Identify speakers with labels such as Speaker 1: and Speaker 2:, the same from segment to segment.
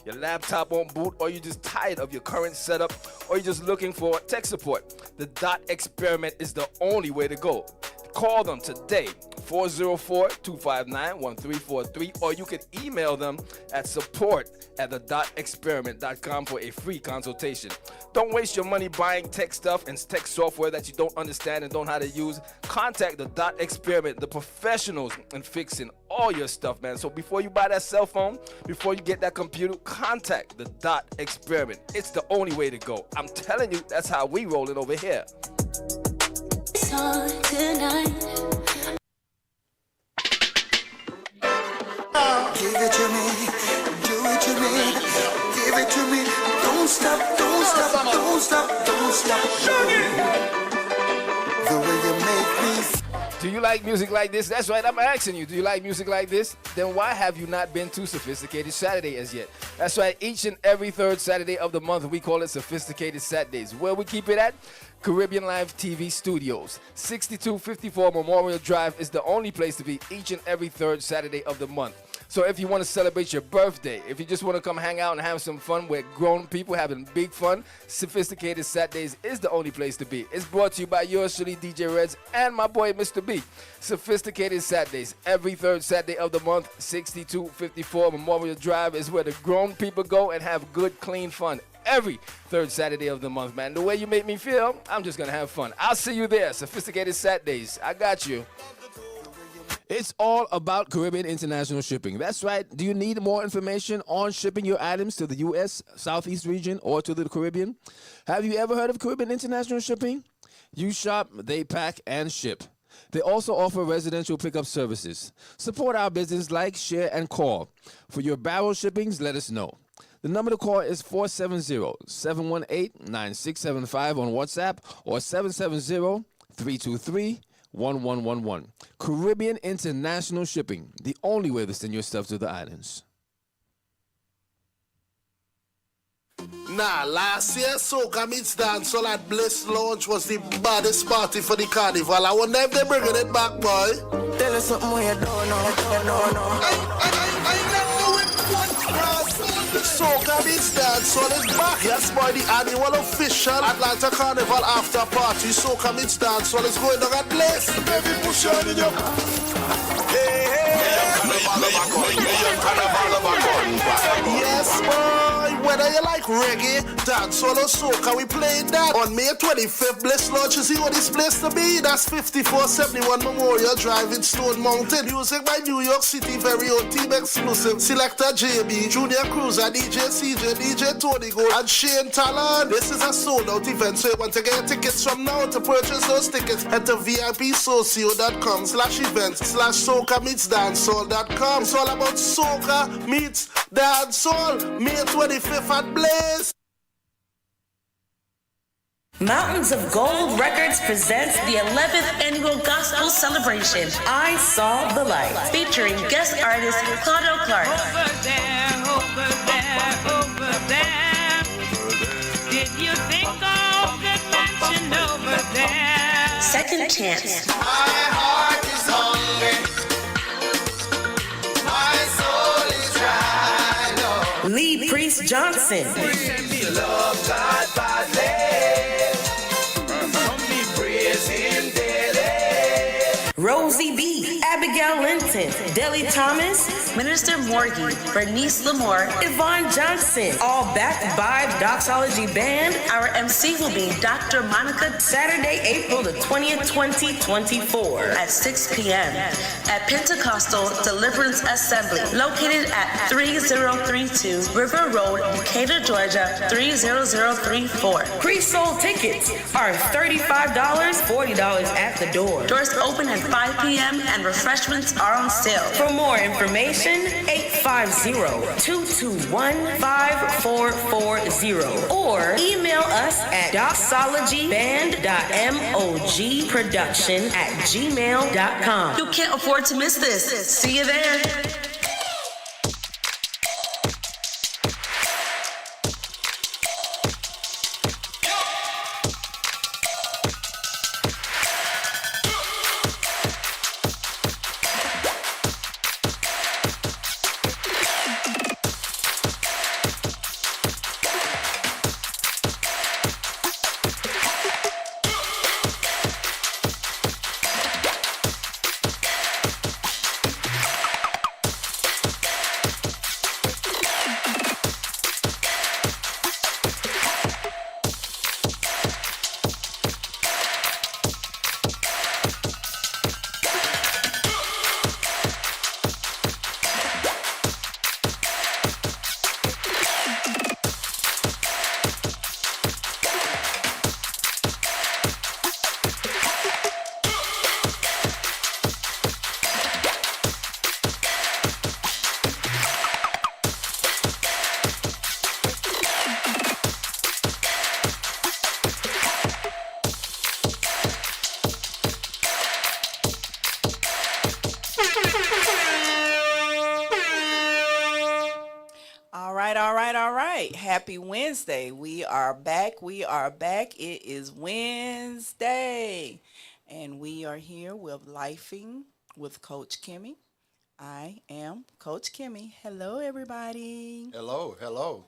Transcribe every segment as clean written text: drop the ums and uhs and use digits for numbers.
Speaker 1: your laptop won't boot, or you're just tired of your current setup, or you're just looking for tech support, the Dot Experiment is the only way to go. Call them today, 404-259-1343, or you can email them at support@thedotexperiment.com for a free consultation. Don't waste your money buying tech stuff and tech software that you don't understand and don't know how to use. Contact the Dot Experiment, the professionals in fixing all your stuff, man. So before you buy that cell phone, before you get that computer, contact the Dot Experiment. It's the only way to go. I'm telling you, that's how we rolling over here.
Speaker 2: Tonight.
Speaker 3: Give it to me, do it to me, give it to me. Don't stop, don't stop, don't stop, don't stop. The way you make me.
Speaker 1: Do you like music like this? That's right, I'm asking you. Do you like music like this? Then why have you not been to Sophisticated Saturday as yet? That's right, each and every third Saturday of the month, we call it Sophisticated Saturdays. Where we keep it at? Caribbeanlifetv Studios. 6254 Memorial Drive is the only place to be each and every third Saturday of the month. So if you want to celebrate your birthday, if you just want to come hang out and have some fun with grown people having big fun, Sophisticated Saturdays is the only place to be. It's brought to you by yours truly, DJ Reds, and my boy, Mr. B. Sophisticated Saturdays, every third Saturday of the month, 6254 Memorial Drive is where the grown people go and have good, clean fun. Every third Saturday of the month, man. The way you make me feel, I'm just going to have fun. I'll see you there. Sophisticated Saturdays. I got you. It's all about Caribbean International Shipping. That's right. Do you need more information on shipping your items to the U.S., Southeast region, or to the Caribbean? Have you ever heard of Caribbean International Shipping? You shop, they pack, and ship. They also offer residential pickup services. Support our business, like, share, and call. For your barrel shippings, let us know. The number to call is 470-718-9675 on WhatsApp or 770-323-1111. Caribbean International Shipping, the only way to send your stuff to the islands.
Speaker 4: Nah, last year Soca Meets Dancehall at Bliss Lounge was the baddest party for the carnival. I wonder if they're bringing it back, boy.
Speaker 3: Tell us something more you don't know.
Speaker 4: I never went one cross. Soca Meets Dancehall is back. Yes, boy, the annual official Atlanta Carnival after party. Soca Meets Dancehall is going on at Bliss. Baby, push on in your... Hey, hey. Yes, boy. Whether you like reggae, dancehall or soca, we played that on May 25th. Bliss Lodge is the only place to be. That's 5471 Memorial Drive in Stone Mountain. Music by New York City, very own team exclusive. Selector JB, Junior Cruiser, DJ CJ, DJ Tony Gold, and Shane Talon. This is a sold out event, so you want to get tickets from now. To purchase those tickets, head to vipsocio.com/events/soca-meets-dancehall.com. It's all about Soca Meets Dancehall, May 25th at Blaze.
Speaker 2: Mountains of Gold Records presents the 11th annual Gospel Celebration, I Saw the Light, featuring guest artist Claudio Clark.
Speaker 5: Over there. Did you think of that mansion over there?
Speaker 2: Second Chance.
Speaker 3: My heart is hungry. My soul is dry. No.
Speaker 2: Lee Priest Johnson.
Speaker 3: Love God badly. Praise him daily.
Speaker 2: Rosie B, Abigail Linton, Deli Thomas, Minister Morgie, Bernice Lamore, Yvonne Johnson, all backed by Doxology Band. Our MC will be Dr. Monica. Saturday, April the 20th, 2024 at 6 p.m. at Pentecostal Deliverance Assembly, located at 3032 River Road, Decatur, Georgia, 30034. Pre-sold tickets are $35, $40 at the door. Doors open at 5 p.m. and refreshments are on sale. For more information, 850-221-5440 or email us at doxologyband.mogproduction@gmail.com. You can't afford to miss this. See you there.
Speaker 6: right, all right. Happy Wednesday. We are back. We are back. It is Wednesday. And we are here with Lifing with Coach Kimmie. I am Coach Kimmie. Hello, everybody.
Speaker 7: Hello, hello.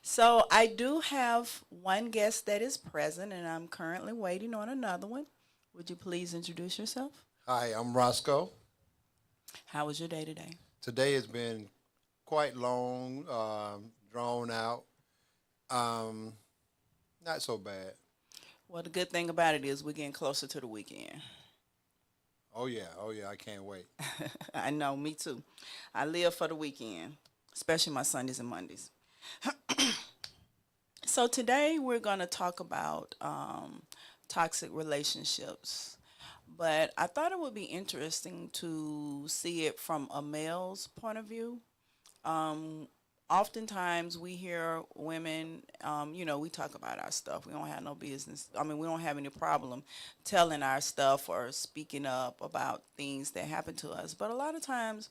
Speaker 6: So, I do have one guest that is present, and I'm currently waiting on another one. Would you please introduce yourself?
Speaker 7: Hi, I'm Roscoe.
Speaker 6: How was your day today?
Speaker 7: Today has been quite long, drawn out. Not so bad.
Speaker 6: Well, the good thing about it is we're getting closer to the weekend.
Speaker 7: Oh yeah, I can't wait.
Speaker 6: I know, me too. I live for the weekend, especially my Sundays and Mondays. So today we're going to talk about toxic relationships. But I thought it would be interesting to see it from a male's point of view. Oftentimes we hear women, we talk about our stuff. We don't have no business. I mean, we don't have any problem telling our stuff or speaking up about things that happen to us. But a lot of times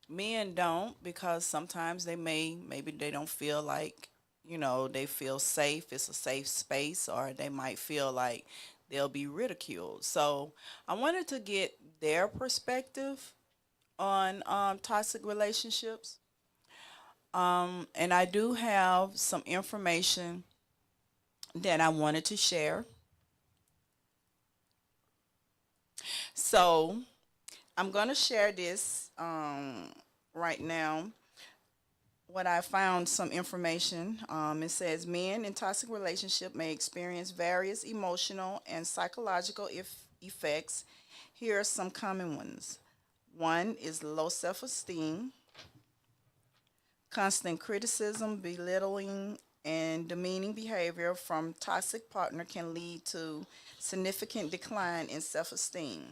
Speaker 6: men don't, because sometimes maybe they don't feel like, they feel safe. It's a safe space, or they might feel like they'll be ridiculed. So I wanted to get their perspective on toxic relationships. And I do have some information that I wanted to share. So I'm going to share this right now. What I found some information. It says men in toxic relationship may experience various emotional and psychological effects. Here are some common ones. One is low self-esteem. Constant criticism, belittling, and demeaning behavior from toxic partner can lead to significant decline in self-esteem.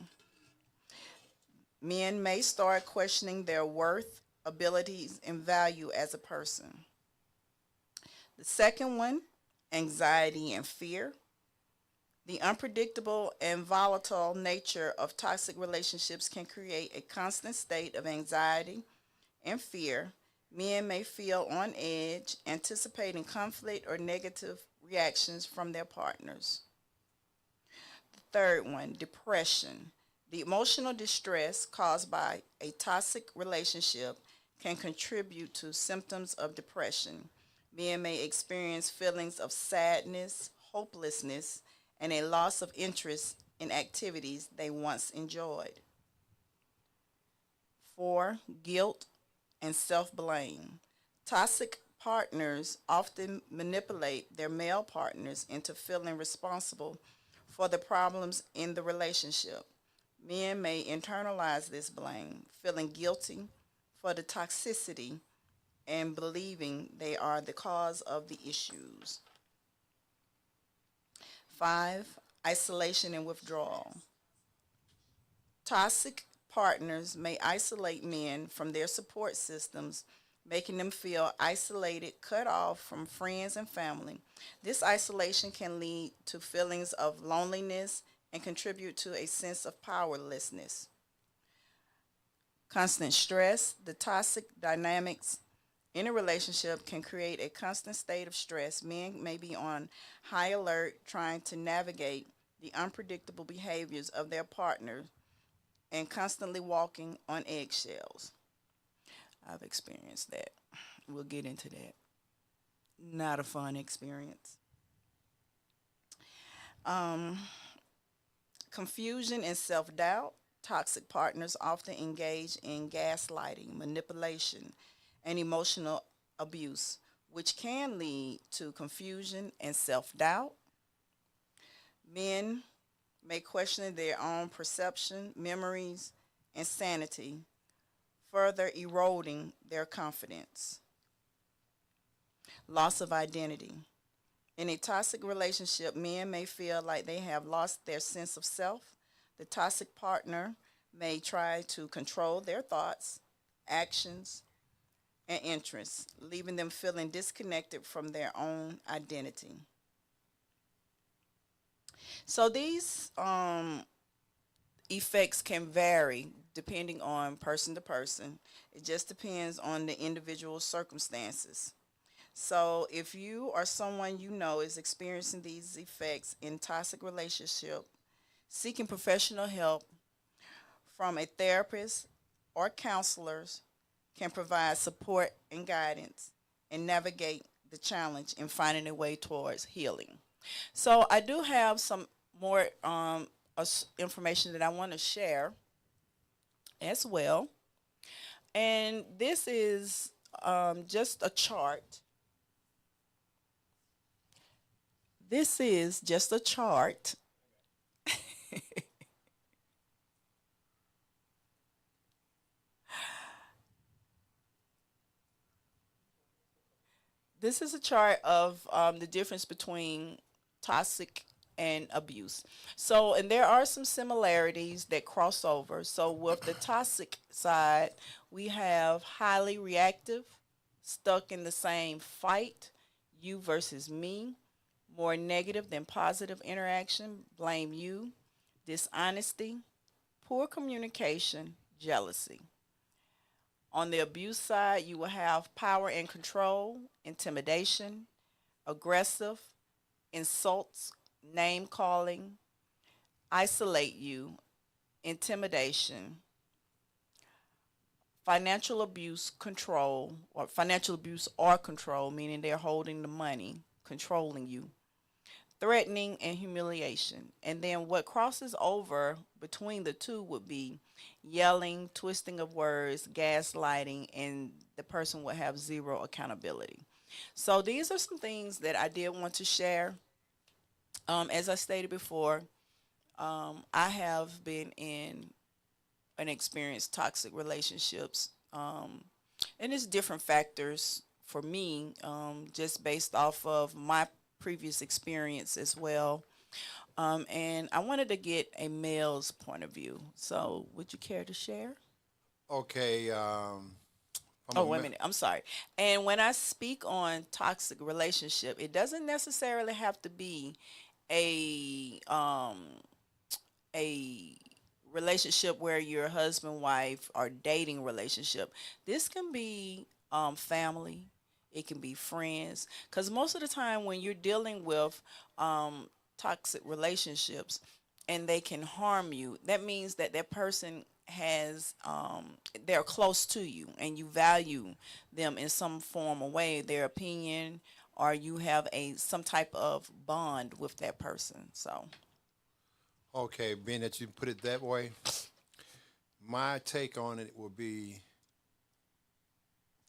Speaker 6: Men may start questioning their worth, abilities, and value as a person. The second one, anxiety and fear. The unpredictable and volatile nature of toxic relationships can create a constant state of anxiety and fear. Men may feel on edge, anticipating conflict or negative reactions from their partners. The third one, depression. The emotional distress caused by a toxic relationship can contribute to symptoms of depression. Men may experience feelings of sadness, hopelessness, and a loss of interest in activities they once enjoyed. 4, guilt and self-blame. Toxic partners often manipulate their male partners into feeling responsible for the problems in the relationship. Men may internalize this blame, feeling guilty for the toxicity and believing they are the cause of the issues. 5, isolation and withdrawal. Toxic partners may isolate men from their support systems, making them feel isolated, cut off from friends and family. This isolation can lead to feelings of loneliness and contribute to a sense of powerlessness. Constant stress. The toxic dynamics in a relationship can create a constant state of stress. Men may be on high alert, trying to navigate the unpredictable behaviors of their partner and constantly walking on eggshells. I've experienced that. We'll get into that. Not a fun experience. Confusion and self-doubt. Toxic partners often engage in gaslighting, manipulation, and emotional abuse, which can lead to confusion and self-doubt. Men may question their own perception, memories, and sanity, further eroding their confidence. Loss of identity. In a toxic relationship, men may feel like they have lost their sense of self. The toxic partner may try to control their thoughts, actions, and interests, leaving them feeling disconnected from their own identity. So these effects can vary depending on person to person. It just depends on the individual circumstances. So if you or someone you know is experiencing these effects in toxic relationship, seeking professional help from a therapist or counselors can provide support and guidance and navigate the challenge in finding a way towards healing. So I do have some more information that I want to share as well. And this is just a chart. This is just a chart. This is a chart of the difference between toxic and abuse. So, and there are some similarities that cross over. So, with the toxic side, we have highly reactive, stuck in the same fight, you versus me, more negative than positive interaction, blame you, dishonesty, poor communication, jealousy. On the abuse side, you will have power and control, intimidation, aggressive, insults, name calling, isolate you, intimidation, financial abuse, control, or financial abuse or control, meaning they're holding the money, controlling you, threatening, and humiliation. And then what crosses over between the two would be yelling, twisting of words, gaslighting, and the person would have zero accountability. So these are some things that I did want to share. As I stated before, I have been in and experienced toxic relationships, and it's different factors for me, just based off of my previous experience as well. And I wanted to get a male's point of view. So, would you care to share?
Speaker 7: Okay.
Speaker 6: Oh, wait a minute. I'm sorry. And when I speak on toxic relationship, it doesn't necessarily have to be a relationship where you're husband, wife, or dating relationship. This can be family. It can be friends. Because most of the time when you're dealing with toxic relationships and they can harm you, that means that that person has they're close to you and you value them in some form or way, their opinion, or you have a some type of bond with that person. So
Speaker 7: Okay, being that you put it that way, my take on it would be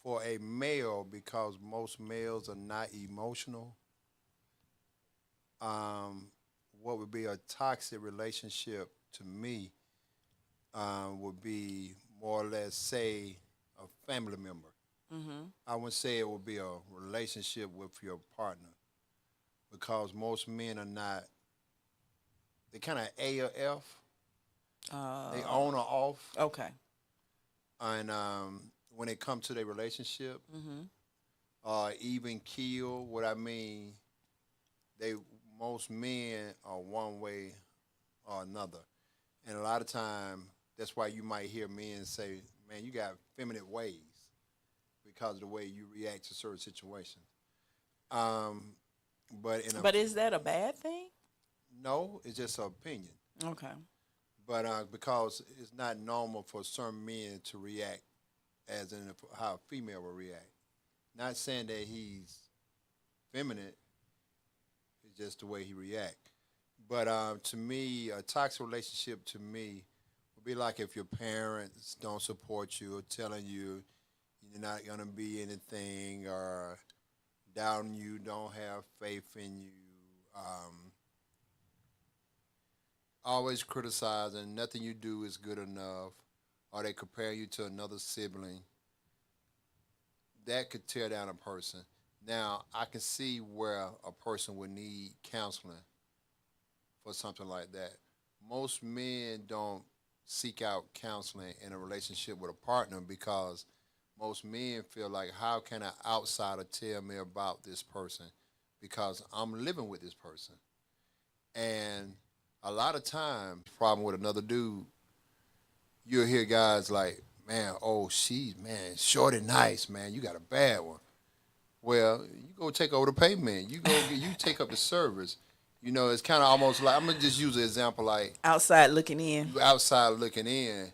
Speaker 7: for a male, because most males are not emotional. What would be a toxic relationship to me would be more or less, say, a family member. I would say it would be a relationship with your partner, because most men are not. They kind of A or F. They on or off,
Speaker 6: okay.
Speaker 7: and when it comes to their relationship, even kill. What I mean, they most men are one way or another, and a lot of time that's why you might hear men say, "Man, you got feminine ways," because of the way you react to certain situations. But in a
Speaker 6: But is that a bad thing?
Speaker 7: no, it's just an opinion.
Speaker 6: Okay.
Speaker 7: But because it's not normal for some men to react as in how a female will react. Not saying that he's feminine, it's just the way he react. But to me, a toxic relationship to me would be like if your parents don't support you or telling you you're not gonna be anything, or doubting you, don't have faith in you. Always criticizing, nothing you do is good enough, or they compare you to another sibling. That could tear down a person. Now, I can see where a person would need counseling for something like that. Most men don't seek out counseling in a relationship with a partner, because most men feel like, how can an outsider tell me about this person? Because I'm living with this person. And a lot of times, problem with another dude, you'll hear guys like, man, oh, man, shorty nice, man. You got a bad one. Well, you go take over the payment. You take up the service. You know, it's kind of almost like, I'm going to just use an example like
Speaker 6: Outside looking in.
Speaker 7: you outside looking in.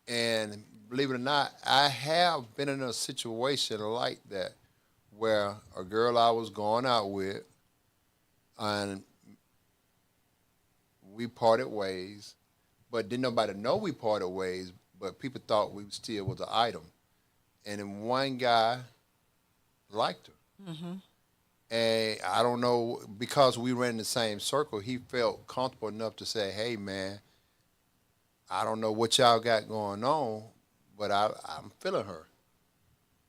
Speaker 7: And believe it or not, I have been in a situation like that where a girl I was going out with, and we parted ways, but didn't nobody know we parted ways, but people thought we still was an item. And then one guy liked her. And I don't know, because we ran in the same circle, he felt comfortable enough to say, hey, man, I don't know what y'all got going on, but I'm feeling her.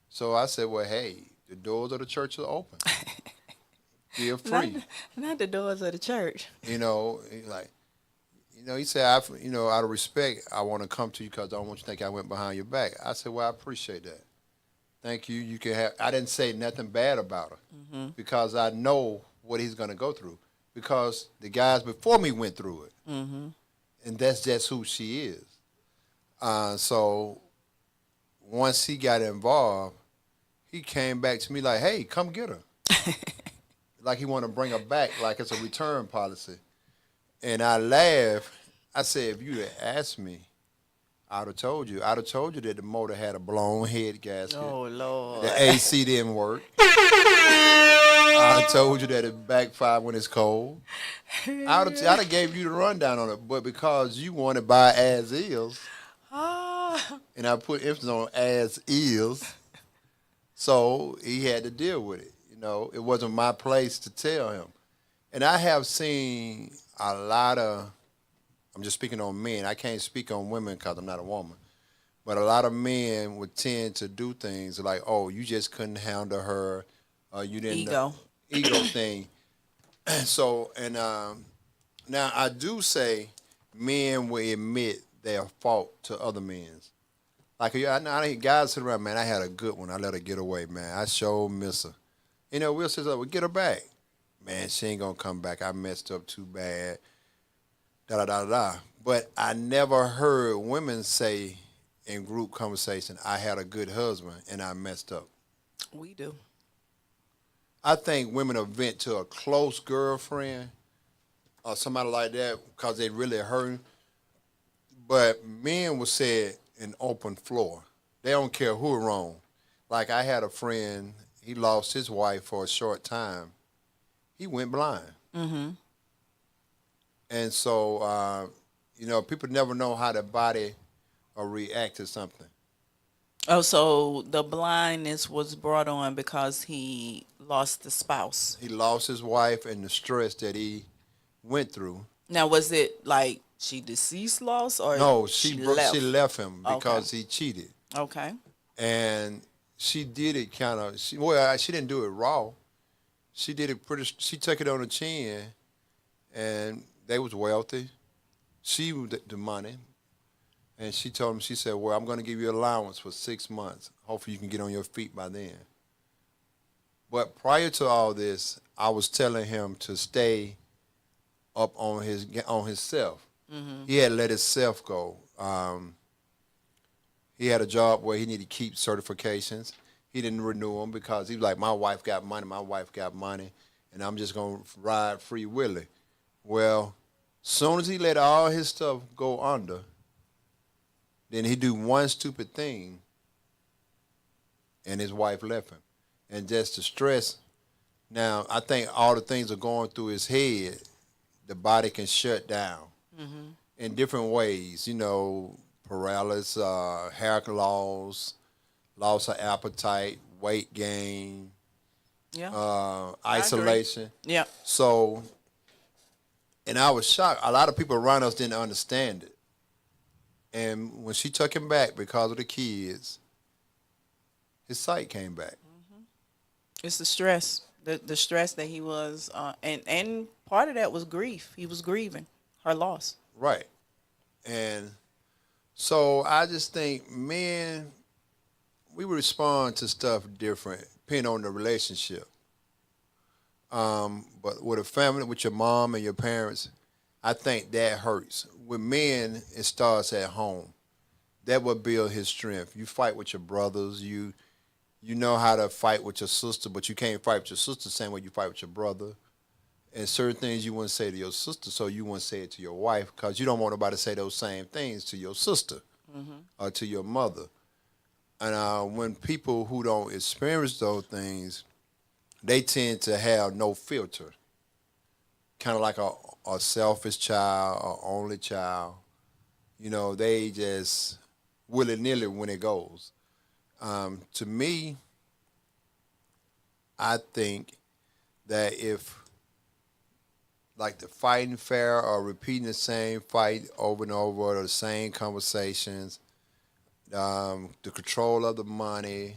Speaker 7: So I said, well, hey, the doors of the church are open. Feel free.
Speaker 6: Not the doors of the church.
Speaker 7: You know, he said, out of respect, I want to come to you because I don't want you to think I went behind your back. I said, well, I appreciate that. Thank you. You can have. I didn't say nothing bad about her because I know what he's going to go through because the guys before me went through it. And that's just who she is. So once he got involved, he came back to me like, hey, come get her. Like he want to bring her back like it's a return policy. And I laughed. I said, if you'd have asked me, I'd have told you. I'd have told you that the motor had a blown head gasket.
Speaker 6: Oh, Lord.
Speaker 7: The AC didn't work. I told you that it backfired when it's cold. I'd have gave you the rundown on it, but because you wanted by as is, and I put emphasis on as is, so he had to deal with it. You know, it wasn't my place to tell him. And I have seen a lot of, I'm just speaking on men. I can't speak on women because I'm not a woman. But a lot of men would tend to do things like, oh, you just couldn't handle her. You didn't ego thing. So, and now I do say men will admit their fault to other men. Like, I hear guys sit around, man, I had a good one. I let her get away, man. I sure miss her. You know, we'll say, well, get her back. Man, she ain't going to come back. I messed up too bad. Da-da-da-da. But I never heard women say in group conversation, I had a good husband and I messed up.
Speaker 6: We do.
Speaker 7: I think women will vent to a close girlfriend or somebody like that because they really hurt. But men will say it in open floor. They don't care who wrong. Like I had a friend, he lost his wife for a short time. He went blind. And so, people never know how the body will react to something.
Speaker 6: Oh, so the blindness was brought on because he lost the spouse.
Speaker 7: He lost his wife and the stress that he went through.
Speaker 6: Now, was it like she deceased lost or
Speaker 7: No,
Speaker 6: she
Speaker 7: she
Speaker 6: left?
Speaker 7: left him because he cheated.
Speaker 6: Okay.
Speaker 7: And she did it she didn't do it raw. She did it she took it on the chin, and they was wealthy. She was the money. And she told him, she said, well, I'm going to give you allowance for 6 months. Hopefully you can get on your feet by then. But prior to all this, I was telling him to stay up on himself. He had let himself go. He had a job where he needed to keep certifications. He didn't renew them because he was like, my wife got money, and I'm just going to ride free willy. Well, soon as he let all his stuff go under, then he do one stupid thing, and his wife left him. And just the stress. Now, I think all the things are going through his head, the body can shut down in different ways. You know, paralysis, hair loss of appetite, weight gain, isolation.
Speaker 6: Yeah.
Speaker 7: So, and I was shocked. A lot of people around us didn't understand it. And when she took him back because of the kids, his sight came back.
Speaker 6: It's the stress, the stress that he was, and part of that was grief. He was grieving her loss.
Speaker 7: Right. And so I just think men, we respond to stuff different depending on the relationship. But with a family, with your mom and your parents, I think that hurts. With men, it starts at home. that would build his strength. You fight with your brothers. You know how to fight with your sister, but you can't fight with your sister the same way you fight with your brother. And certain things you wouldn't say to your sister, so you wouldn't say it to your wife because you don't want nobody to say those same things to your sister or to your mother. And when people who don't experience those things, they tend to have no filter, kind of like a selfish child, or only child. You know, they just willy-nilly when it goes. To me, I think that if, like the fighting fair or repeating the same fight over and over or the same conversations, the control of the money,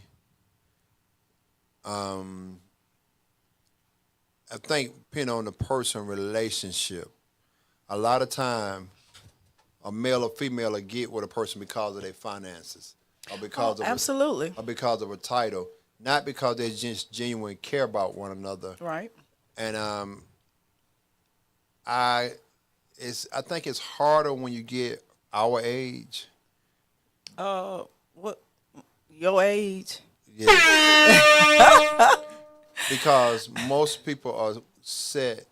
Speaker 7: I think depending on the person relationship, a lot of time a male or female will get with a person because of their finances or because of
Speaker 6: absolutely.
Speaker 7: or because of a title, not because they just genuinely care about one another.
Speaker 6: Right.
Speaker 7: And I think it's harder when you get our age.
Speaker 6: What your age?
Speaker 7: Yeah. Because most people are set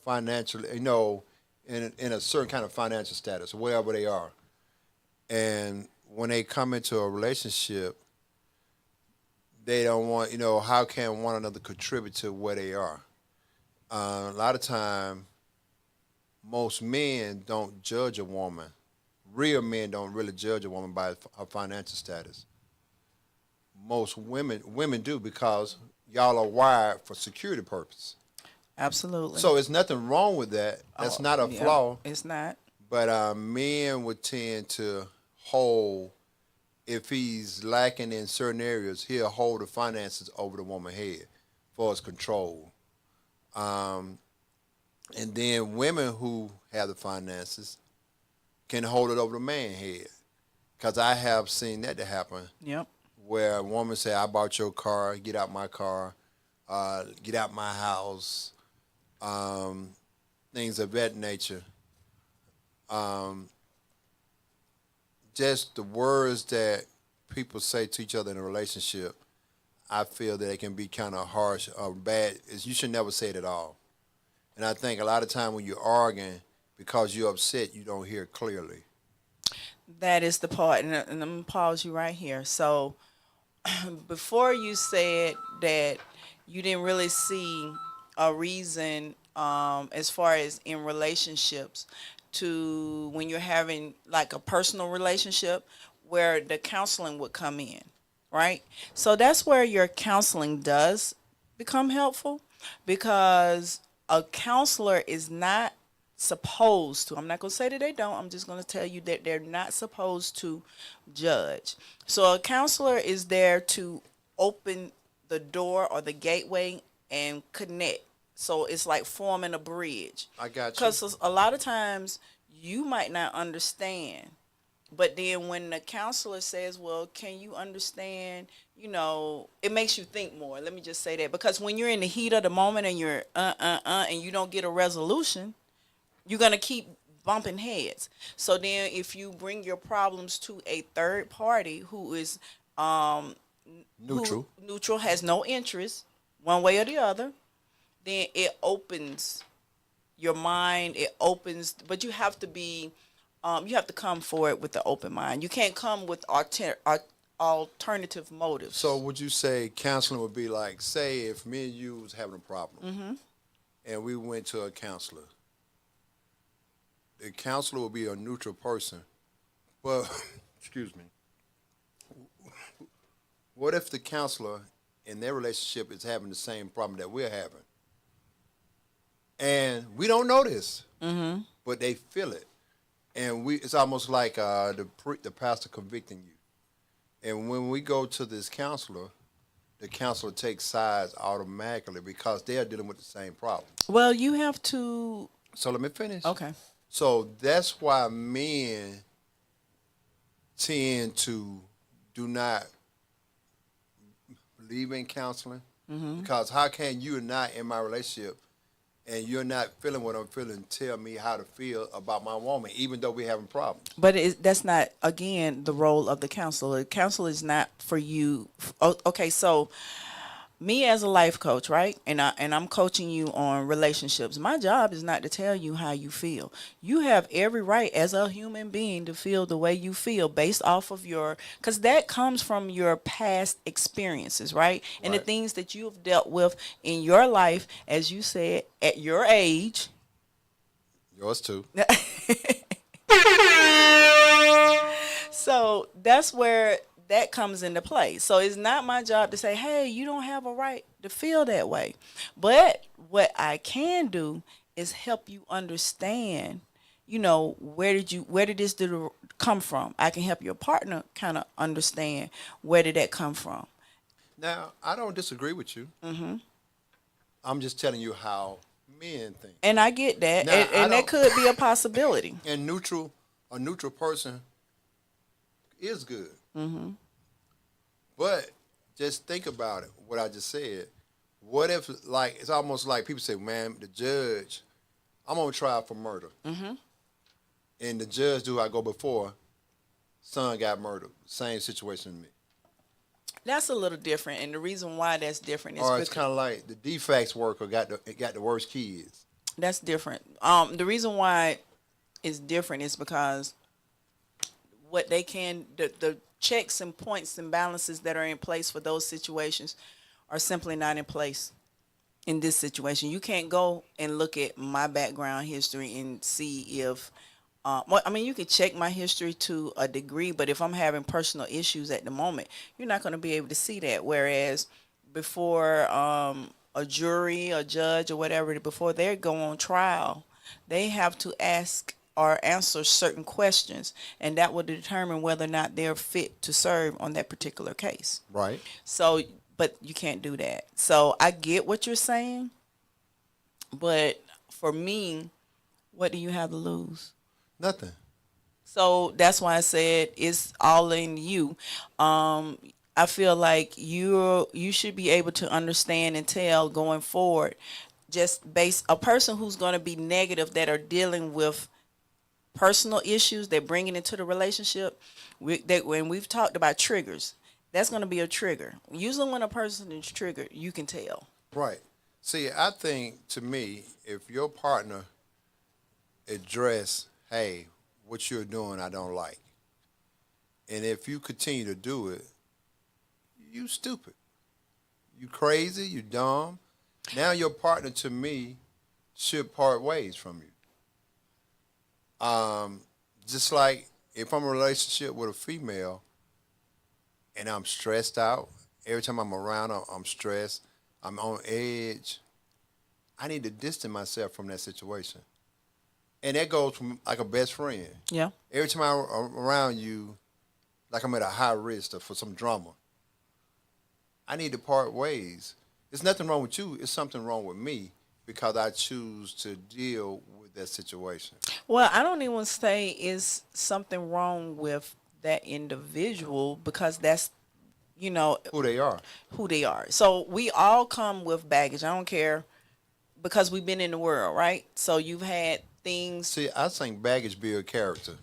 Speaker 7: financially, you know, in a certain kind of financial status, wherever they are. And when they come into a relationship, they don't want, you know, how can one another contribute to where they are? A lot of time, most men don't judge a woman. Real men don't really judge a woman by her financial status. Most women do because y'all are wired for security purpose.
Speaker 6: Absolutely.
Speaker 7: So it's nothing wrong with that. That's not a flaw.
Speaker 6: It's not.
Speaker 7: But men would tend to hold, if he's lacking in certain areas, he'll hold the finances over the woman's head for his control. And then women who have the finances can hold it over the man's head. Because I have seen that to happen.
Speaker 6: Yep.
Speaker 7: Where a woman say, I bought your car, get out my car, get out my house, things of that nature. Just the words that people say to each other in a relationship, I feel that it can be kind of harsh or bad. You should never say it at all. And I think a lot of time when you're arguing, because you're upset, you don't hear clearly.
Speaker 6: That is the part, and I'm gonna pause you right here. So, before you said that you didn't really see a reason, as far as in relationships, to when you're having like a personal relationship, where the counseling would come in, right? So that's where your counseling does become helpful, because a counselor is not supposed to, I'm not going to say that they don't, I'm just going to tell you that they're not supposed to judge. So a counselor is there to open the door or the gateway and connect. So it's like forming a bridge.
Speaker 7: I got you.
Speaker 6: Because a lot of times you might not understand. But then when the counselor says, well, can you understand, you know, it makes you think more. Let me just say that. Because when you're in the heat of the moment and you're and you don't get a resolution, you're going to keep bumping heads. So then if you bring your problems to a third party who is neutral, has no interest one way or the other, then it opens your mind. It opens, but you have to be, you have to come forward with the open mind. You can't come with alternative motives.
Speaker 7: So would you say counseling would be like, say if me and you was having a problem and we went to a counselor. The counselor would be a neutral person. But, excuse me, what if the counselor in their relationship is having the same problem that we're having? And we don't know this, but they feel it. And it's almost like the pastor convicting you. And when we go to this counselor, the counselor takes sides automatically because they're dealing with the same problem.
Speaker 6: Well, you have to.
Speaker 7: So let me finish.
Speaker 6: Okay.
Speaker 7: So that's why men tend to do not believe in counseling. Because how can you and I in my relationship and you're not feeling what I'm feeling, tell me how to feel about my woman, even though we're having problems.
Speaker 6: But that's not, again, the role of the counselor. The counselor is not for you. Okay, so me as a life coach, right? And I'm coaching you on relationships. My job is not to tell you how you feel. You have every right as a human being to feel the way you feel based off of because that comes from your past experiences, right? And the
Speaker 7: Right.
Speaker 6: things that you've dealt with in your life, as you said, at your age.
Speaker 7: Yours too.
Speaker 6: So that's where that comes into play. So it's not my job to say, hey, you don't have a right to feel that way. But what I can do is help you understand, where did this come from? I can help your partner kind of understand where did that come from.
Speaker 7: Now, I don't disagree with you. Mm-hmm. I'm just telling you how men think.
Speaker 6: And I get that.
Speaker 7: Now,
Speaker 6: And that could be a possibility.
Speaker 7: And a neutral person is good. Mm-hmm. But just think about it, what I just said. What if, like, it's almost like people say, man, the judge, I'm on trial for murder. Mm-hmm. And the judge, I go before, son got murdered. Same situation to me.
Speaker 6: That's a little different. And the reason why that's different is
Speaker 7: Or it's kind of like the defects worker got the worst kids.
Speaker 6: That's different. The reason why it's different is because what they can, the checks and points and balances that are in place for those situations are simply not in place in this situation. You can't go and look at my background history and see if, you can check my history to a degree, but if I'm having personal issues at the moment, you're not going to be able to see that. Whereas before a jury, a judge, or whatever, before they go on trial, they have to ask or answer certain questions, and that will determine whether or not they're fit to serve on that particular case.
Speaker 7: Right.
Speaker 6: So, but you can't do that. So I get what you're saying, but for me, what do you have to lose?
Speaker 7: Nothing.
Speaker 6: So that's why I said it's all in you. I feel like you should be able to understand and tell going forward, just based a person who's going to be negative that are dealing with personal issues they're bringing into the relationship. When we've talked about triggers, that's going to be a trigger. Usually when a person is triggered, you can tell.
Speaker 7: Right. See, I think, to me, if your partner address, hey, what you're doing I don't like, and if you continue to do it, you stupid, you crazy, you dumb. Now your partner, to me, should part ways from you. Just like if I'm in a relationship with a female and I'm stressed out, every time I'm around her, I'm stressed, I'm on edge, I need to distance myself from that situation. And that goes from like a best friend.
Speaker 6: Yeah.
Speaker 7: Every time I'm around you, like I'm at a high risk for some drama, I need to part ways. There's nothing wrong with you. It's something wrong with me because I choose to deal with that situation.
Speaker 6: Well, I don't even say is something wrong with that individual because that's,
Speaker 7: Who they are.
Speaker 6: who they are. So we all come with baggage. I don't care because we've been in the world, right? So you've had things.
Speaker 7: See, I think baggage build character.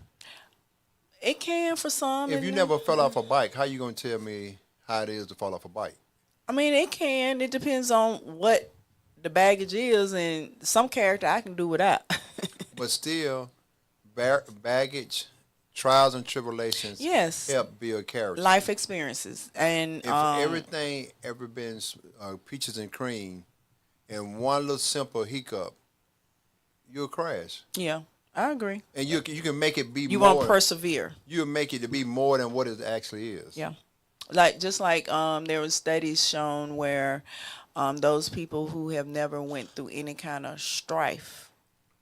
Speaker 6: It can for some.
Speaker 7: If you never fell off a bike, how you going to tell me how it is to fall off a bike?
Speaker 6: I mean, it can. It depends on what the baggage is, and some character I can do without.
Speaker 7: But still, baggage, trials and tribulations,
Speaker 6: Yes.
Speaker 7: help build character.
Speaker 6: Life experiences. And
Speaker 7: If everything ever been peaches and cream, and one little simple hiccup, you'll crash.
Speaker 6: yeah, I agree.
Speaker 7: And you can make it be
Speaker 6: You
Speaker 7: more.
Speaker 6: won't persevere.
Speaker 7: You'll make it to be more than what it actually is.
Speaker 6: Yeah. Just like there was studies shown where those people who have never went through any kind of strife,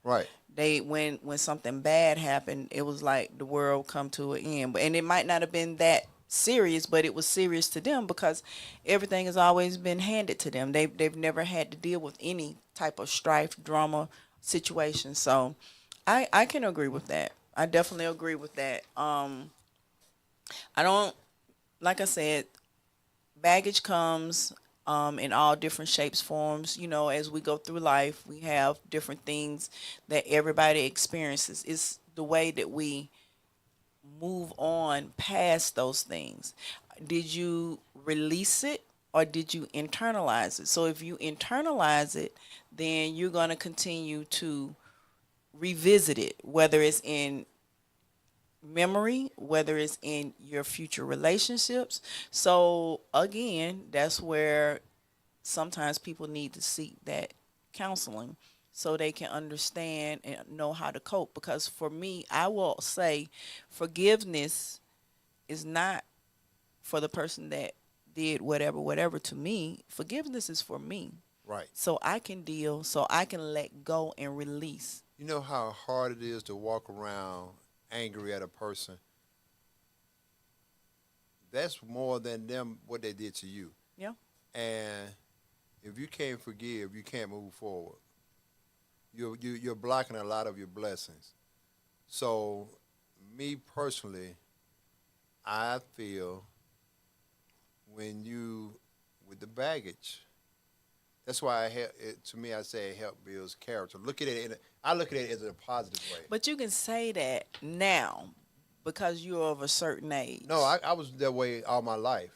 Speaker 7: Right.
Speaker 6: they when something bad happened, it was like the world come to an end. And it might not have been that serious, but it was serious to them because everything has always been handed to them. They've never had to deal with any type of strife, drama, situation. So I can agree with that. I definitely agree with that. I don't, like I said, baggage comes in all different shapes, forms. You know, as we go through life, we have different things that everybody experiences. It's the way that we move on past those things. Did you release it or did you internalize it? So if you internalize it, then you're going to continue to revisit it, whether it's in memory, whether it's in your future relationships. So again, that's where sometimes people need to seek that counseling so they can understand and know how to cope. Because for me, I will say forgiveness is not for the person that did whatever to me. Forgiveness is for me.
Speaker 7: Right.
Speaker 6: So I can deal, so I can let go and release.
Speaker 7: You know how hard it is to walk around angry at a person? That's more than them what they did to you.
Speaker 6: Yeah.
Speaker 7: And if you can't forgive, you can't move forward. You're blocking a lot of your blessings. So, me personally, I feel when you with the baggage, that's why to me I say it help builds character. I look at it as a positive way.
Speaker 6: But you can say that now because you're of a certain age.
Speaker 7: No, I was that way all my life.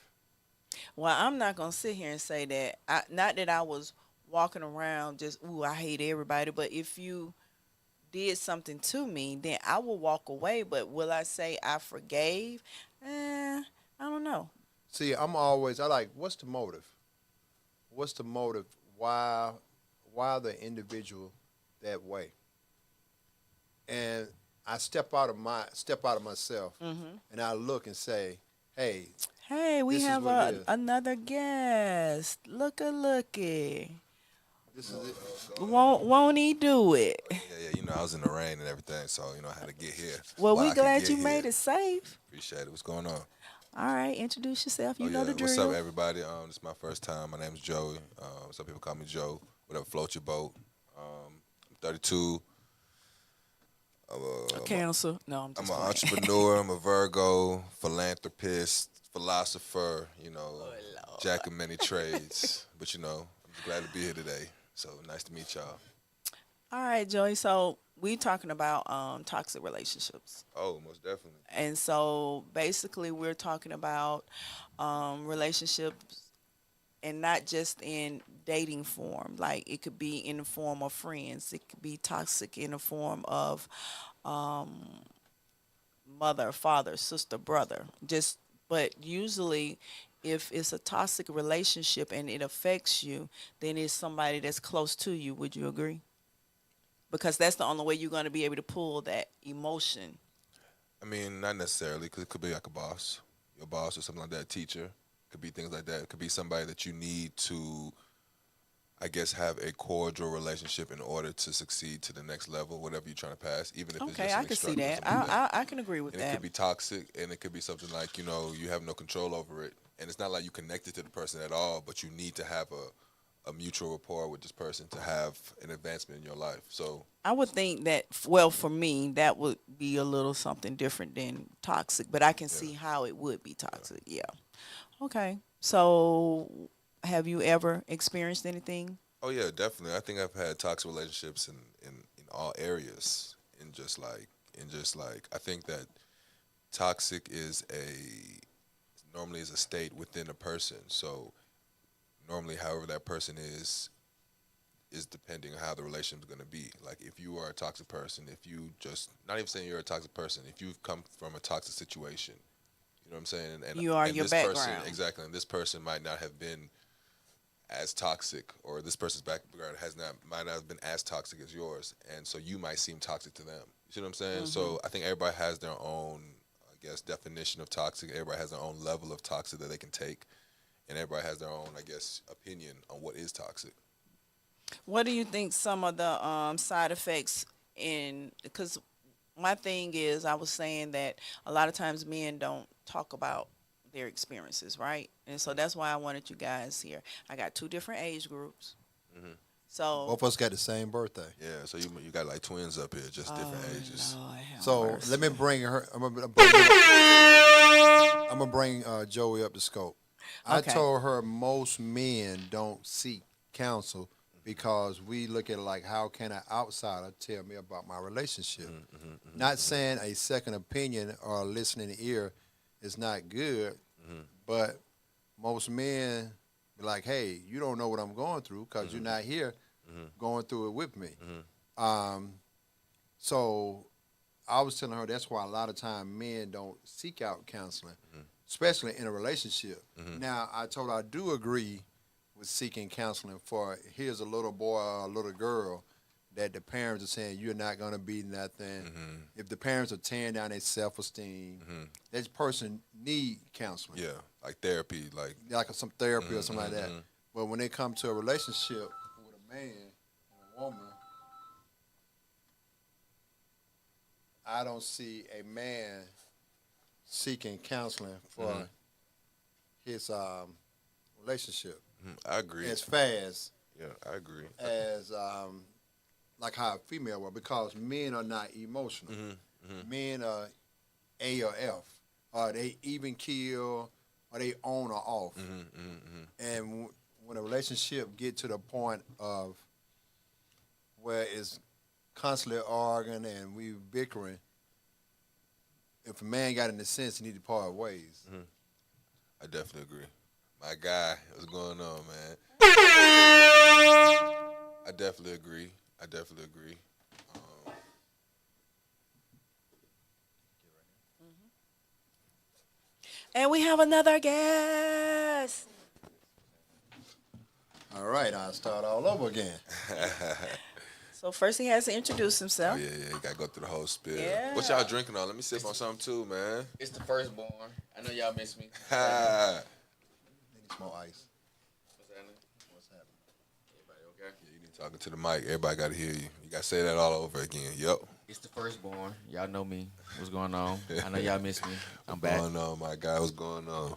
Speaker 6: Well, I'm not going to sit here and say that. Not that I was walking around just, ooh, I hate everybody. But if you did something to me, then I will walk away. But will I say I forgave? I don't know.
Speaker 7: See, I like, what's the motive? What's the motive? Why the individual that way? And I step out of myself, and I look and say, hey,
Speaker 6: we
Speaker 7: this is
Speaker 6: have
Speaker 7: what it is.
Speaker 6: another guest. Looky.
Speaker 7: This is it.
Speaker 6: Won't he do it?
Speaker 8: Yeah, you know, I was in the rain and everything, so, you know, I had to get here.
Speaker 6: Well,
Speaker 8: While
Speaker 6: we
Speaker 8: I could
Speaker 6: glad
Speaker 8: get
Speaker 6: you
Speaker 8: here.
Speaker 6: made it safe.
Speaker 8: Appreciate it. What's going on?
Speaker 6: All right, introduce yourself. You know the drill.
Speaker 8: What's up, everybody? This is my first time. My name is Joey. Some people call me Joe. Whatever floats your boat. I'm 32.
Speaker 6: Cancer. No, I'm
Speaker 8: I'm
Speaker 6: just
Speaker 8: an
Speaker 6: playing.
Speaker 8: entrepreneur. I'm a Virgo, philanthropist, philosopher, you know, jack of many trades. But, you know, I'm glad to be here today. So nice to meet y'all.
Speaker 6: All right, Joey. So we talking about toxic relationships.
Speaker 8: Oh, most definitely.
Speaker 6: And so basically we're talking about relationships and not just in dating form. Like it could be in the form of friends. It could be toxic in the form of mother, father, sister, brother. But usually if it's a toxic relationship and it affects you, then it's somebody that's close to you. Would you agree? Because that's the only way you're going to be able to pull that emotion.
Speaker 8: I mean, not necessarily, because it could be like a boss, your boss or something like that, a teacher. Could be things like that. It could be somebody that you need to, I guess, have a cordial relationship in order to succeed to the next level, whatever you're trying to pass, even if it's
Speaker 6: Okay,
Speaker 8: just an
Speaker 6: I can see
Speaker 8: instructor or
Speaker 6: that.
Speaker 8: something like that.
Speaker 6: I can agree with
Speaker 8: And
Speaker 6: that.
Speaker 8: it could be toxic, and it could be something like, you know, you have no control over it. And it's not like you connected to the person at all, but you need to have a mutual rapport with this person to have an advancement in your life. So
Speaker 6: I would think that, well, for me, that would be a little something different than toxic, but I can see how it would be toxic. Yeah. Okay. So have you ever experienced anything?
Speaker 8: oh yeah, definitely. I think I've had toxic relationships in all areas. And just like I think that toxic is normally is a state within a person. So normally however that person is depending on how the relationship is going to be. Like if you are a toxic person, if you just, not even saying you're a toxic person, if you've come from a toxic situation, you know what I'm saying? And
Speaker 6: You are your
Speaker 8: this
Speaker 6: background.
Speaker 8: person, exactly, and this person might not have been as toxic, or this person's background might not have been as toxic as yours, and so you might seem toxic to them. You see what I'm saying? So I think everybody has their own, I guess, definition of toxic. Everybody has their own level of toxic that they can take, and everybody has their own, I guess, opinion on what is toxic.
Speaker 6: What do you think some of the side effects because my thing is, I was saying that a lot of times men don't talk about their experiences, right? And so that's why I wanted you guys here. I got 2 different age groups. So
Speaker 7: Both of us got the same birthday.
Speaker 8: Yeah, so you got like twins up here, just different ages.
Speaker 6: Lord have
Speaker 7: So
Speaker 6: mercy.
Speaker 7: let me bring her. I'm gonna bring Joey up to scope. I
Speaker 6: Okay.
Speaker 7: told her most men don't seek counsel because we look at it like, how can an outsider tell me about my relationship? Not saying a second opinion or a listening ear is not good, but most men be like, hey, you don't know what I'm going through because you're not here going through it with me. So I was telling her that's why a lot of times men don't seek out counseling, especially in a relationship. Now, I told her I do agree with seeking counseling for here's a little boy or a little girl that the parents are saying you're not going to be nothing. If the parents are tearing down their self-esteem, that person need counseling.
Speaker 8: Yeah, like therapy,
Speaker 7: Like some therapy or something like that. But when they come to a relationship with a man and a woman, I don't see a man seeking counseling for his relationship
Speaker 8: I agree.
Speaker 7: as fast
Speaker 8: Yeah, I agree.
Speaker 7: as like how a female will, because men are not emotional. Men are A or F, or they even kill, or they on or off. And when a relationship get to the point of where it's constantly arguing and we bickering, if a man got in the sense, he need to part ways.
Speaker 8: I definitely agree. My guy, what's going on, man? I definitely agree.
Speaker 6: And we have another guest.
Speaker 7: All right, I'll start all over again.
Speaker 6: So first he has to introduce himself.
Speaker 8: Yeah, you gotta go through the whole spiel.
Speaker 6: Yeah.
Speaker 8: What y'all drinking on? Let me sip on something too, man.
Speaker 9: It's the firstborn. I know y'all miss me.
Speaker 8: Ha.
Speaker 7: Need some more ice.
Speaker 9: What's happening?
Speaker 7: What's happening?
Speaker 9: Everybody okay?
Speaker 8: You need to talking to the mic. Everybody gotta hear you. You gotta say that all over again. Yep.
Speaker 9: It's the firstborn. Y'all know me. What's going on? I know y'all miss me. I'm back.
Speaker 8: What's going on, my guy? What's going on?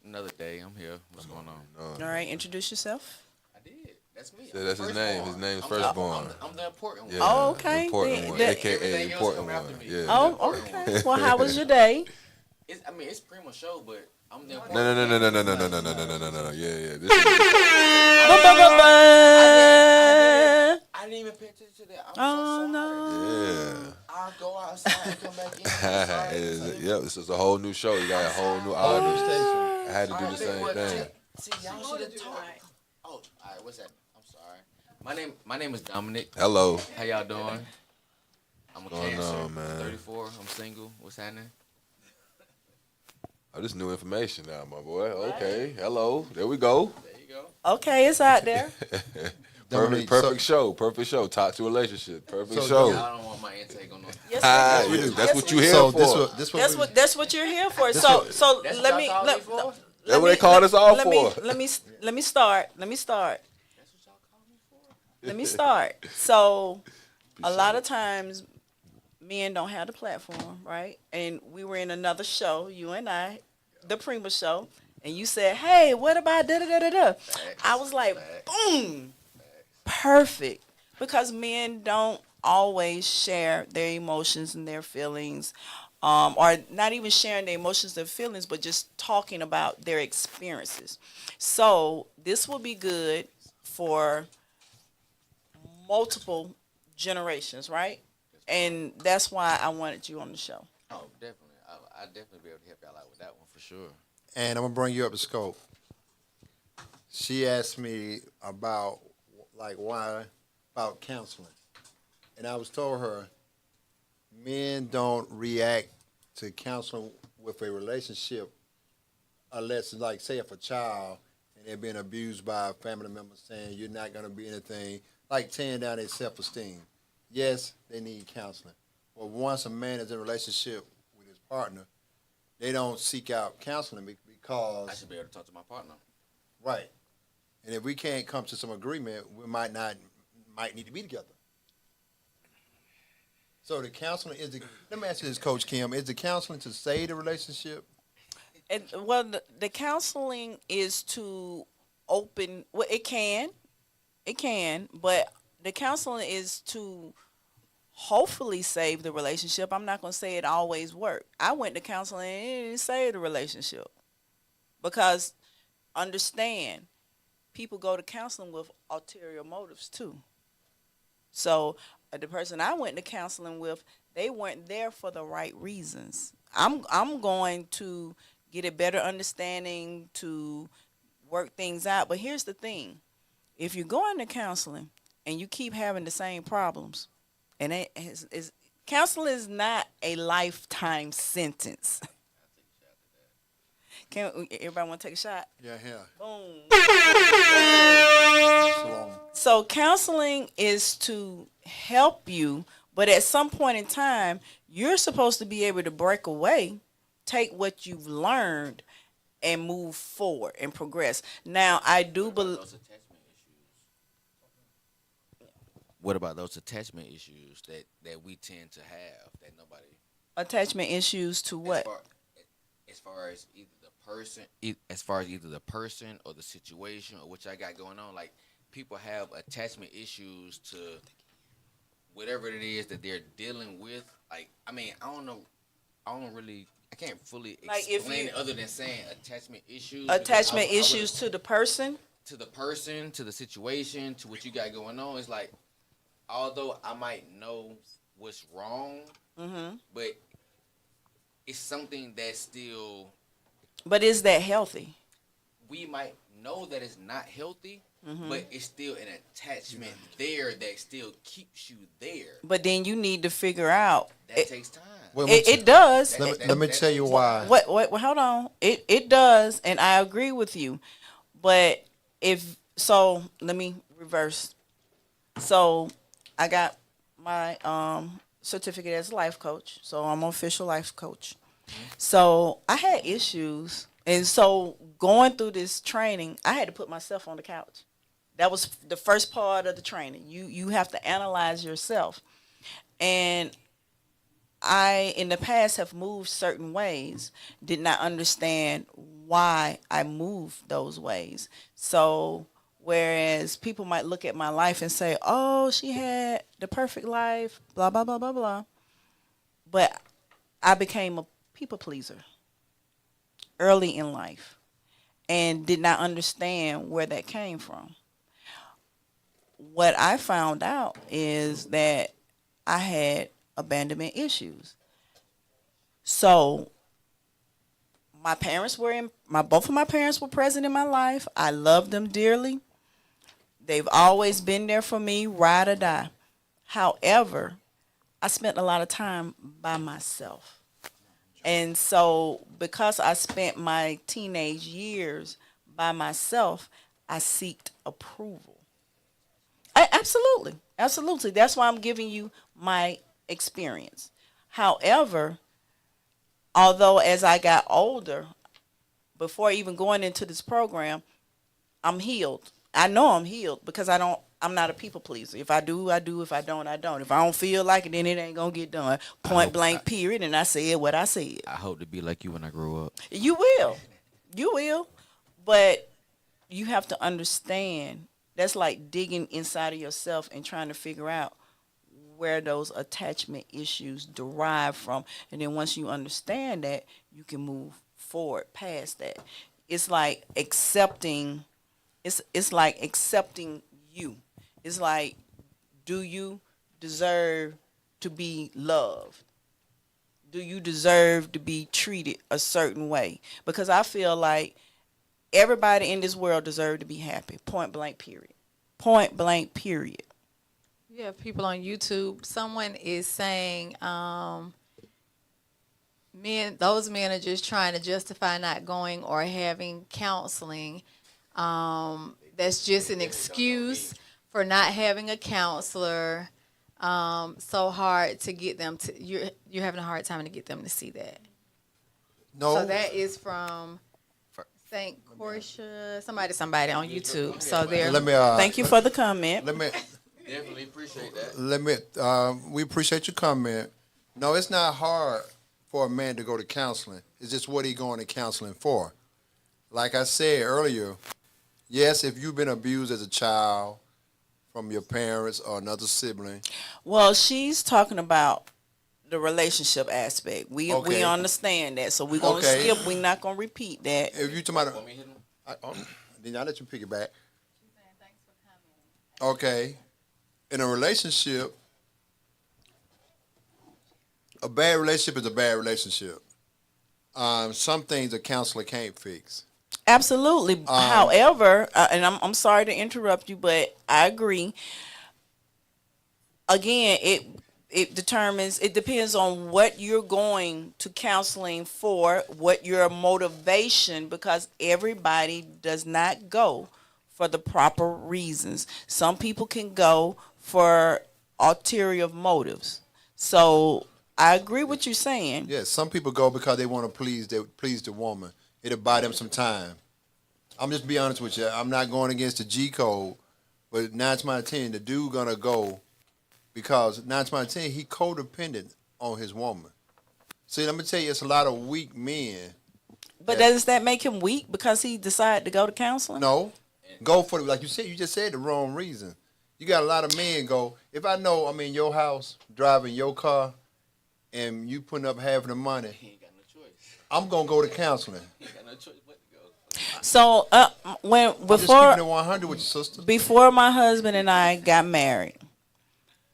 Speaker 9: Another day. I'm here. What's going on?
Speaker 6: All right, introduce yourself.
Speaker 9: I did. That's me.
Speaker 8: So
Speaker 9: I'm
Speaker 8: that's
Speaker 9: the
Speaker 8: his name.
Speaker 9: firstborn.
Speaker 8: His name's
Speaker 9: I'm
Speaker 8: firstborn.
Speaker 9: I'm the important
Speaker 8: Yeah,
Speaker 9: one.
Speaker 6: Oh, okay.
Speaker 8: the important
Speaker 6: The-
Speaker 8: one,
Speaker 6: the-
Speaker 8: aka
Speaker 9: Everything else
Speaker 8: important
Speaker 9: come after
Speaker 8: one.
Speaker 9: me.
Speaker 8: Yeah.
Speaker 6: Oh, okay. Well, how was your day?
Speaker 9: It's premature, but I'm the important
Speaker 8: No.
Speaker 9: one.
Speaker 8: Yeah.
Speaker 9: I didn't even pay attention to that. I'm
Speaker 6: Oh,
Speaker 9: so sorry.
Speaker 6: no.
Speaker 8: Yeah.
Speaker 9: I'll go outside and come back in. I'm sorry.
Speaker 8: Yep, this is a whole new show. You got a whole new audience. I had to do the same thing.
Speaker 9: See, y'all should have talked. Oh, all right. What's that? I'm sorry. My name is Dominic.
Speaker 8: Hello.
Speaker 9: How y'all doing? I'm a
Speaker 8: Going
Speaker 9: Cancer.
Speaker 8: on, man?
Speaker 9: 34. I'm single. What's happening?
Speaker 8: Oh, this is new information now, my boy. Okay. Hello. There we go.
Speaker 9: There you go.
Speaker 6: Okay, it's out there.
Speaker 7: Dominique,
Speaker 8: Perfect show. Perfect show. Talk to a relationship. Perfect
Speaker 7: So,
Speaker 8: show.
Speaker 9: Y'all don't want my intake on no.
Speaker 6: Yes,
Speaker 8: Ah,
Speaker 6: we do.
Speaker 8: yeah, that's
Speaker 6: Yes,
Speaker 8: what
Speaker 6: we
Speaker 8: you
Speaker 6: do.
Speaker 8: here
Speaker 7: So
Speaker 8: for.
Speaker 6: That's what you're here for.
Speaker 7: This
Speaker 6: So
Speaker 7: what-
Speaker 6: so
Speaker 9: That's
Speaker 6: let
Speaker 9: what
Speaker 6: me
Speaker 9: y'all call
Speaker 6: let,
Speaker 9: me for?
Speaker 8: That's what they called us all
Speaker 6: let
Speaker 8: for.
Speaker 6: me start. Let me start. Let me start. So a lot of times men don't have the platform, right? And we were in another show, you and I, the Prima show, and you said, "Hey, what about da da da da da?" I was like, "Boom, perfect," because men don't always share their emotions and their feelings, or not even sharing their emotions and feelings, but just talking about their experiences. So this will be good for multiple generations, right? And that's why I wanted you on the show.
Speaker 9: Oh, definitely. I definitely be able to help y'all out with that one for sure.
Speaker 7: And I'm gonna bring you up to scope. She asked me about why about counseling, and I was told her men don't react to counseling with a relationship unless, like, say, if a child and they're being abused by a family member saying you're not gonna be anything, like tearing down their self-esteem. Yes, they need counseling, but once a man is in a relationship with his partner, they don't seek out counseling
Speaker 9: I
Speaker 7: because,
Speaker 9: should be able to talk to my partner.
Speaker 7: right. And if we can't come to some agreement, we might need to be together. So the counseling let me ask you this, Coach Kim, is the counseling to save the relationship?
Speaker 6: And well, the counseling is to open. Well, it can, but the counseling is to hopefully save the relationship. I'm not gonna say it always worked. I went to counseling and it didn't save the relationship because understand, people go to counseling with ulterior motives too. So the person I went to counseling with, they weren't there for the right reasons. I'm going to get a better understanding to work things out. But here's the thing: if you're going to counseling and you keep having the same problems, and counseling is not a lifetime sentence. Can everybody want to take a shot?
Speaker 7: Yeah, yeah.
Speaker 6: Boom.
Speaker 7: So,
Speaker 6: So counseling is to help you, but at some point in time, you're supposed to be able to break away, take what you've learned, and move forward and progress. Now, I do believe.
Speaker 9: What about those attachment issues that we tend to have that nobody?
Speaker 6: Attachment issues to what?
Speaker 9: As far as either the person or the situation or what I got going on, like people have attachment issues to whatever it is that they're dealing with. Like, I mean, I can't fully
Speaker 6: Like if
Speaker 9: explain
Speaker 6: you-
Speaker 9: it other than saying attachment issues.
Speaker 6: Attachment
Speaker 9: I would-
Speaker 6: issues to the person?
Speaker 9: to the person, to the situation, to what you got going on. It's like, although I might know what's wrong, but it's something that's still,
Speaker 6: But is that healthy?
Speaker 9: we might know that it's not healthy, but it's still an attachment there that still keeps you there.
Speaker 6: But then you need to figure out.
Speaker 9: That takes time.
Speaker 6: It does.
Speaker 7: let me tell you why.
Speaker 6: What, hold on. It does, and I agree with you. But let me reverse. So I got my certificate as a life coach. So I'm an official life coach. So I had issues. And so going through this training, I had to put myself on the couch. That was the first part of the training. You have to analyze yourself. And I, in the past, have moved certain ways, did not understand why I moved those ways. So whereas people might look at my life and say, oh, she had the perfect life, blah, blah, blah, blah, blah. But I became a people pleaser early in life and did not understand where that came from. What I found out is that I had abandonment issues. So both of my parents were present in my life. I love them dearly. They've always been there for me, ride or die. However, I spent a lot of time by myself. And so because I spent my teenage years by myself, I seeked approval. Absolutely. That's why I'm giving you my experience. However, although as I got older, before even going into this program, I'm healed. I know I'm healed because I'm not a people pleaser. If I do, I do. If I don't, I don't. If I don't feel like it, then it ain't gonna get done. Point blank, period. And I said what I said.
Speaker 9: I hope to be like you when I grow up.
Speaker 6: You will. But you have to understand that's like digging inside of yourself and trying to figure out where those attachment issues derive from. And then once you understand that, you can move forward past that. It's like accepting. It's like accepting you. It's like, do you deserve to be loved? Do you deserve to be treated a certain way? Because I feel like everybody in this world deserves to be happy. Point blank, period. Point blank, period.
Speaker 10: You have people on YouTube. Someone is saying, those men are just trying to justify not going or having counseling. That's just an excuse for not having a counselor. So hard to get them to. You're having a hard time to get them to see that.
Speaker 7: No.
Speaker 10: So that is from St. Portia. Somebody on YouTube. So they're.
Speaker 6: Thank you for the comment.
Speaker 9: Definitely appreciate that.
Speaker 7: We appreciate your comment. No, it's not hard for a man to go to counseling. It's just what he going to counseling for. Like I said earlier, yes, if you've been abused as a child from your parents or another sibling.
Speaker 6: Well, she's talking about the relationship aspect. We
Speaker 7: Okay.
Speaker 6: understand that, so we're gonna
Speaker 7: Okay.
Speaker 6: skip. We're not gonna repeat that.
Speaker 7: If you talking about Then I let you pick it back. Okay. In a relationship, a bad relationship is a bad relationship. Some things a counselor can't fix.
Speaker 6: Absolutely. However, and I'm sorry to interrupt you, but I agree. Again, it depends on what you're going to counseling for, what your motivation, because everybody does not go for the proper reasons. Some people can go for ulterior motives. So I agree with you saying.
Speaker 7: Yeah, some people go because they want to please the woman. It'll buy them some time. I'm just be honest with you. I'm not going against the G code, but 9 times out of 10, the dude gonna go because 9 times out of 10, he codependent on his woman. See, let me tell you, it's a lot of weak men.
Speaker 6: But does that make him weak because he decided to go to counseling?
Speaker 7: No, go for it. Like you said, you just said the wrong reason. You got a lot of men go. If I know I'm in your house driving your car, and you putting up half of the money, I'm gonna go to counseling.
Speaker 6: So
Speaker 7: just keeping it 100 with your sister.
Speaker 6: Before my husband and I got married,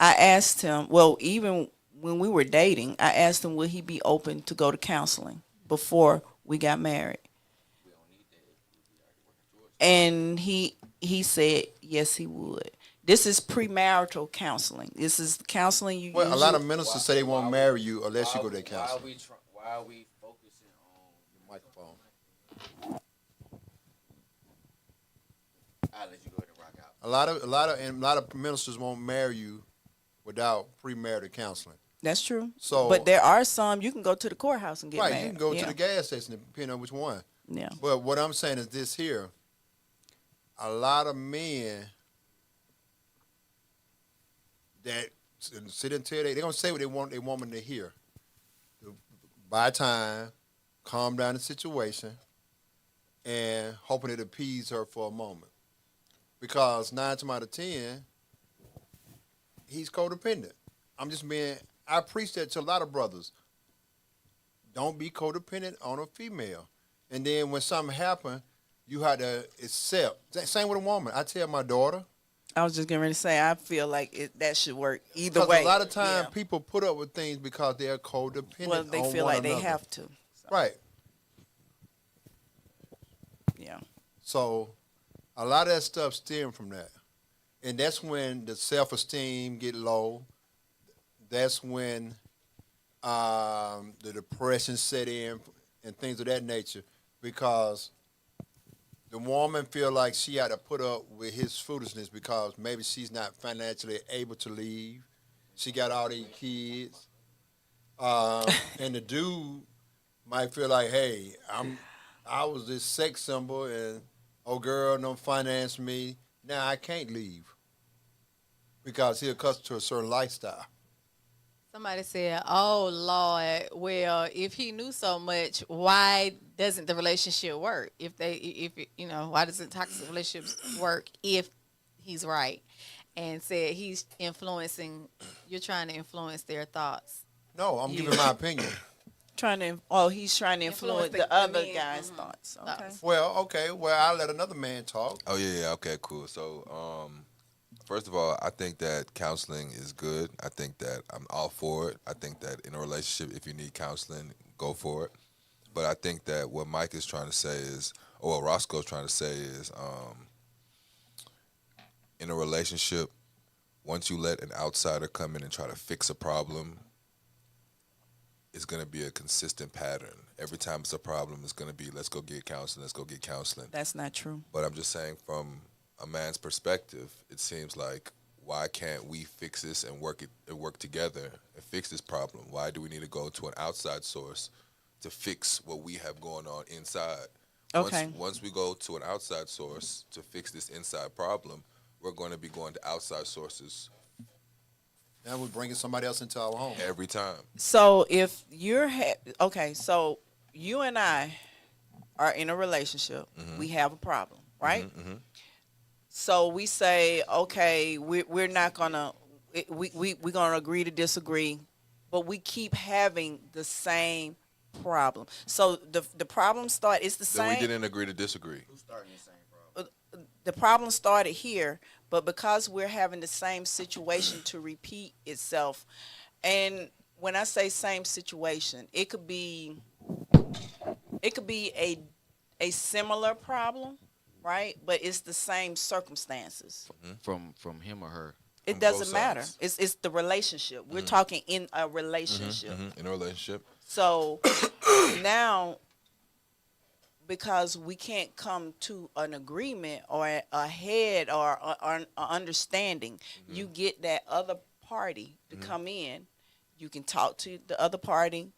Speaker 6: I asked him. Well, even when we were dating, I asked him would he be open to go to counseling before we got married, and he said yes, he would. This is premarital counseling. This is counseling you.
Speaker 7: Well, a lot of ministers say they won't marry you unless you go to their counseling.
Speaker 9: Why are we focusing on
Speaker 7: the microphone?
Speaker 9: I'll let you go ahead and rock out.
Speaker 7: A lot of ministers won't marry you without premarital counseling.
Speaker 6: That's true.
Speaker 7: So,
Speaker 6: but there are some you can go to the courthouse and get married.
Speaker 7: Right, you can go to the gas station depending on which one.
Speaker 6: Yeah.
Speaker 7: But what I'm saying is this here: a lot of men that sit and tell they're gonna say what they want their woman to hear. Buy time, calm down the situation, and hoping it appease her for a moment. Because 9 times out of 10, he's codependent. I preach that to a lot of brothers. Don't be codependent on a female. And then when something happens, you have to accept. Same with a woman. I tell my daughter.
Speaker 6: I was just getting ready to say, I feel like that should work either way.
Speaker 7: Because a lot of times people put up with things because they're codependent.
Speaker 6: Well, they feel like they have to.
Speaker 7: So. Right.
Speaker 6: Yeah.
Speaker 7: So a lot of that stuff stems from that. And that's when the self-esteem get low. That's when the depression set in and things of that nature. Because the woman feel like she had to put up with his foolishness because maybe she's not financially able to leave. She got all these kids. And the dude might feel like, hey, I was this sex symbol and girl don't finance me. Now I can't leave. Because he's accustomed to a certain lifestyle.
Speaker 10: Somebody said, "Oh Lord, well, if he knew so much, why doesn't the relationship work? Why doesn't toxic relationships work if he's right?" And said he's influencing. You're trying to influence their thoughts.
Speaker 7: No, I'm giving my opinion.
Speaker 6: He's trying to influence the other guy's thoughts. Okay.
Speaker 7: Well, I'll let another man talk.
Speaker 8: Oh yeah, okay, cool. So, first of all, I think that counseling is good. I think that I'm all for it. I think that in a relationship, if you need counseling, go for it. But I think that what Mike is trying to say is, or what Roscoe's trying to say is, in a relationship, once you let an outsider come in and try to fix a problem, it's going to be a consistent pattern. Every time it's a problem, it's going to be, let's go get counseling, let's go get counseling.
Speaker 6: That's not true.
Speaker 8: But I'm just saying from a man's perspective, it seems like, why can't we fix this and work together and fix this problem? Why do we need to go to an outside source to fix what we have going on inside?
Speaker 6: Okay.
Speaker 8: Once we go to an outside source to fix this inside problem, we're going to be going to outside sources.
Speaker 7: Now we're bringing somebody else into our home.
Speaker 8: Every time.
Speaker 6: So if you're so you and I are in a relationship. Mm-hmm. We have a problem, right? Mm-hmm, mm-hmm. So we say, okay, we're not gonna we're gonna agree to disagree, but we keep having the same problem. So the problem start. It's the
Speaker 8: Then
Speaker 6: same.
Speaker 8: we didn't agree to disagree.
Speaker 9: Who's starting the same problem?
Speaker 6: The problem started here, but because we're having the same situation to repeat itself, and when I say same situation, it could be a similar problem, right? But it's the same circumstances.
Speaker 9: From him or her.
Speaker 6: It
Speaker 8: From
Speaker 6: doesn't
Speaker 8: both
Speaker 6: matter.
Speaker 8: sides.
Speaker 6: It's the relationship. We're talking in a relationship.
Speaker 8: In a relationship.
Speaker 6: So now, because we can't come to an agreement or a head or a understanding, you get that other party to come in. You can talk to the other party,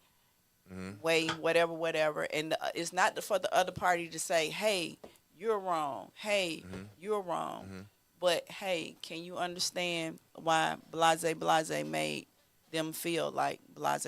Speaker 6: way whatever, and it's not for the other party to say, "Hey, you're wrong. Hey, you're wrong." But hey, can you understand why blase made them feel like blase?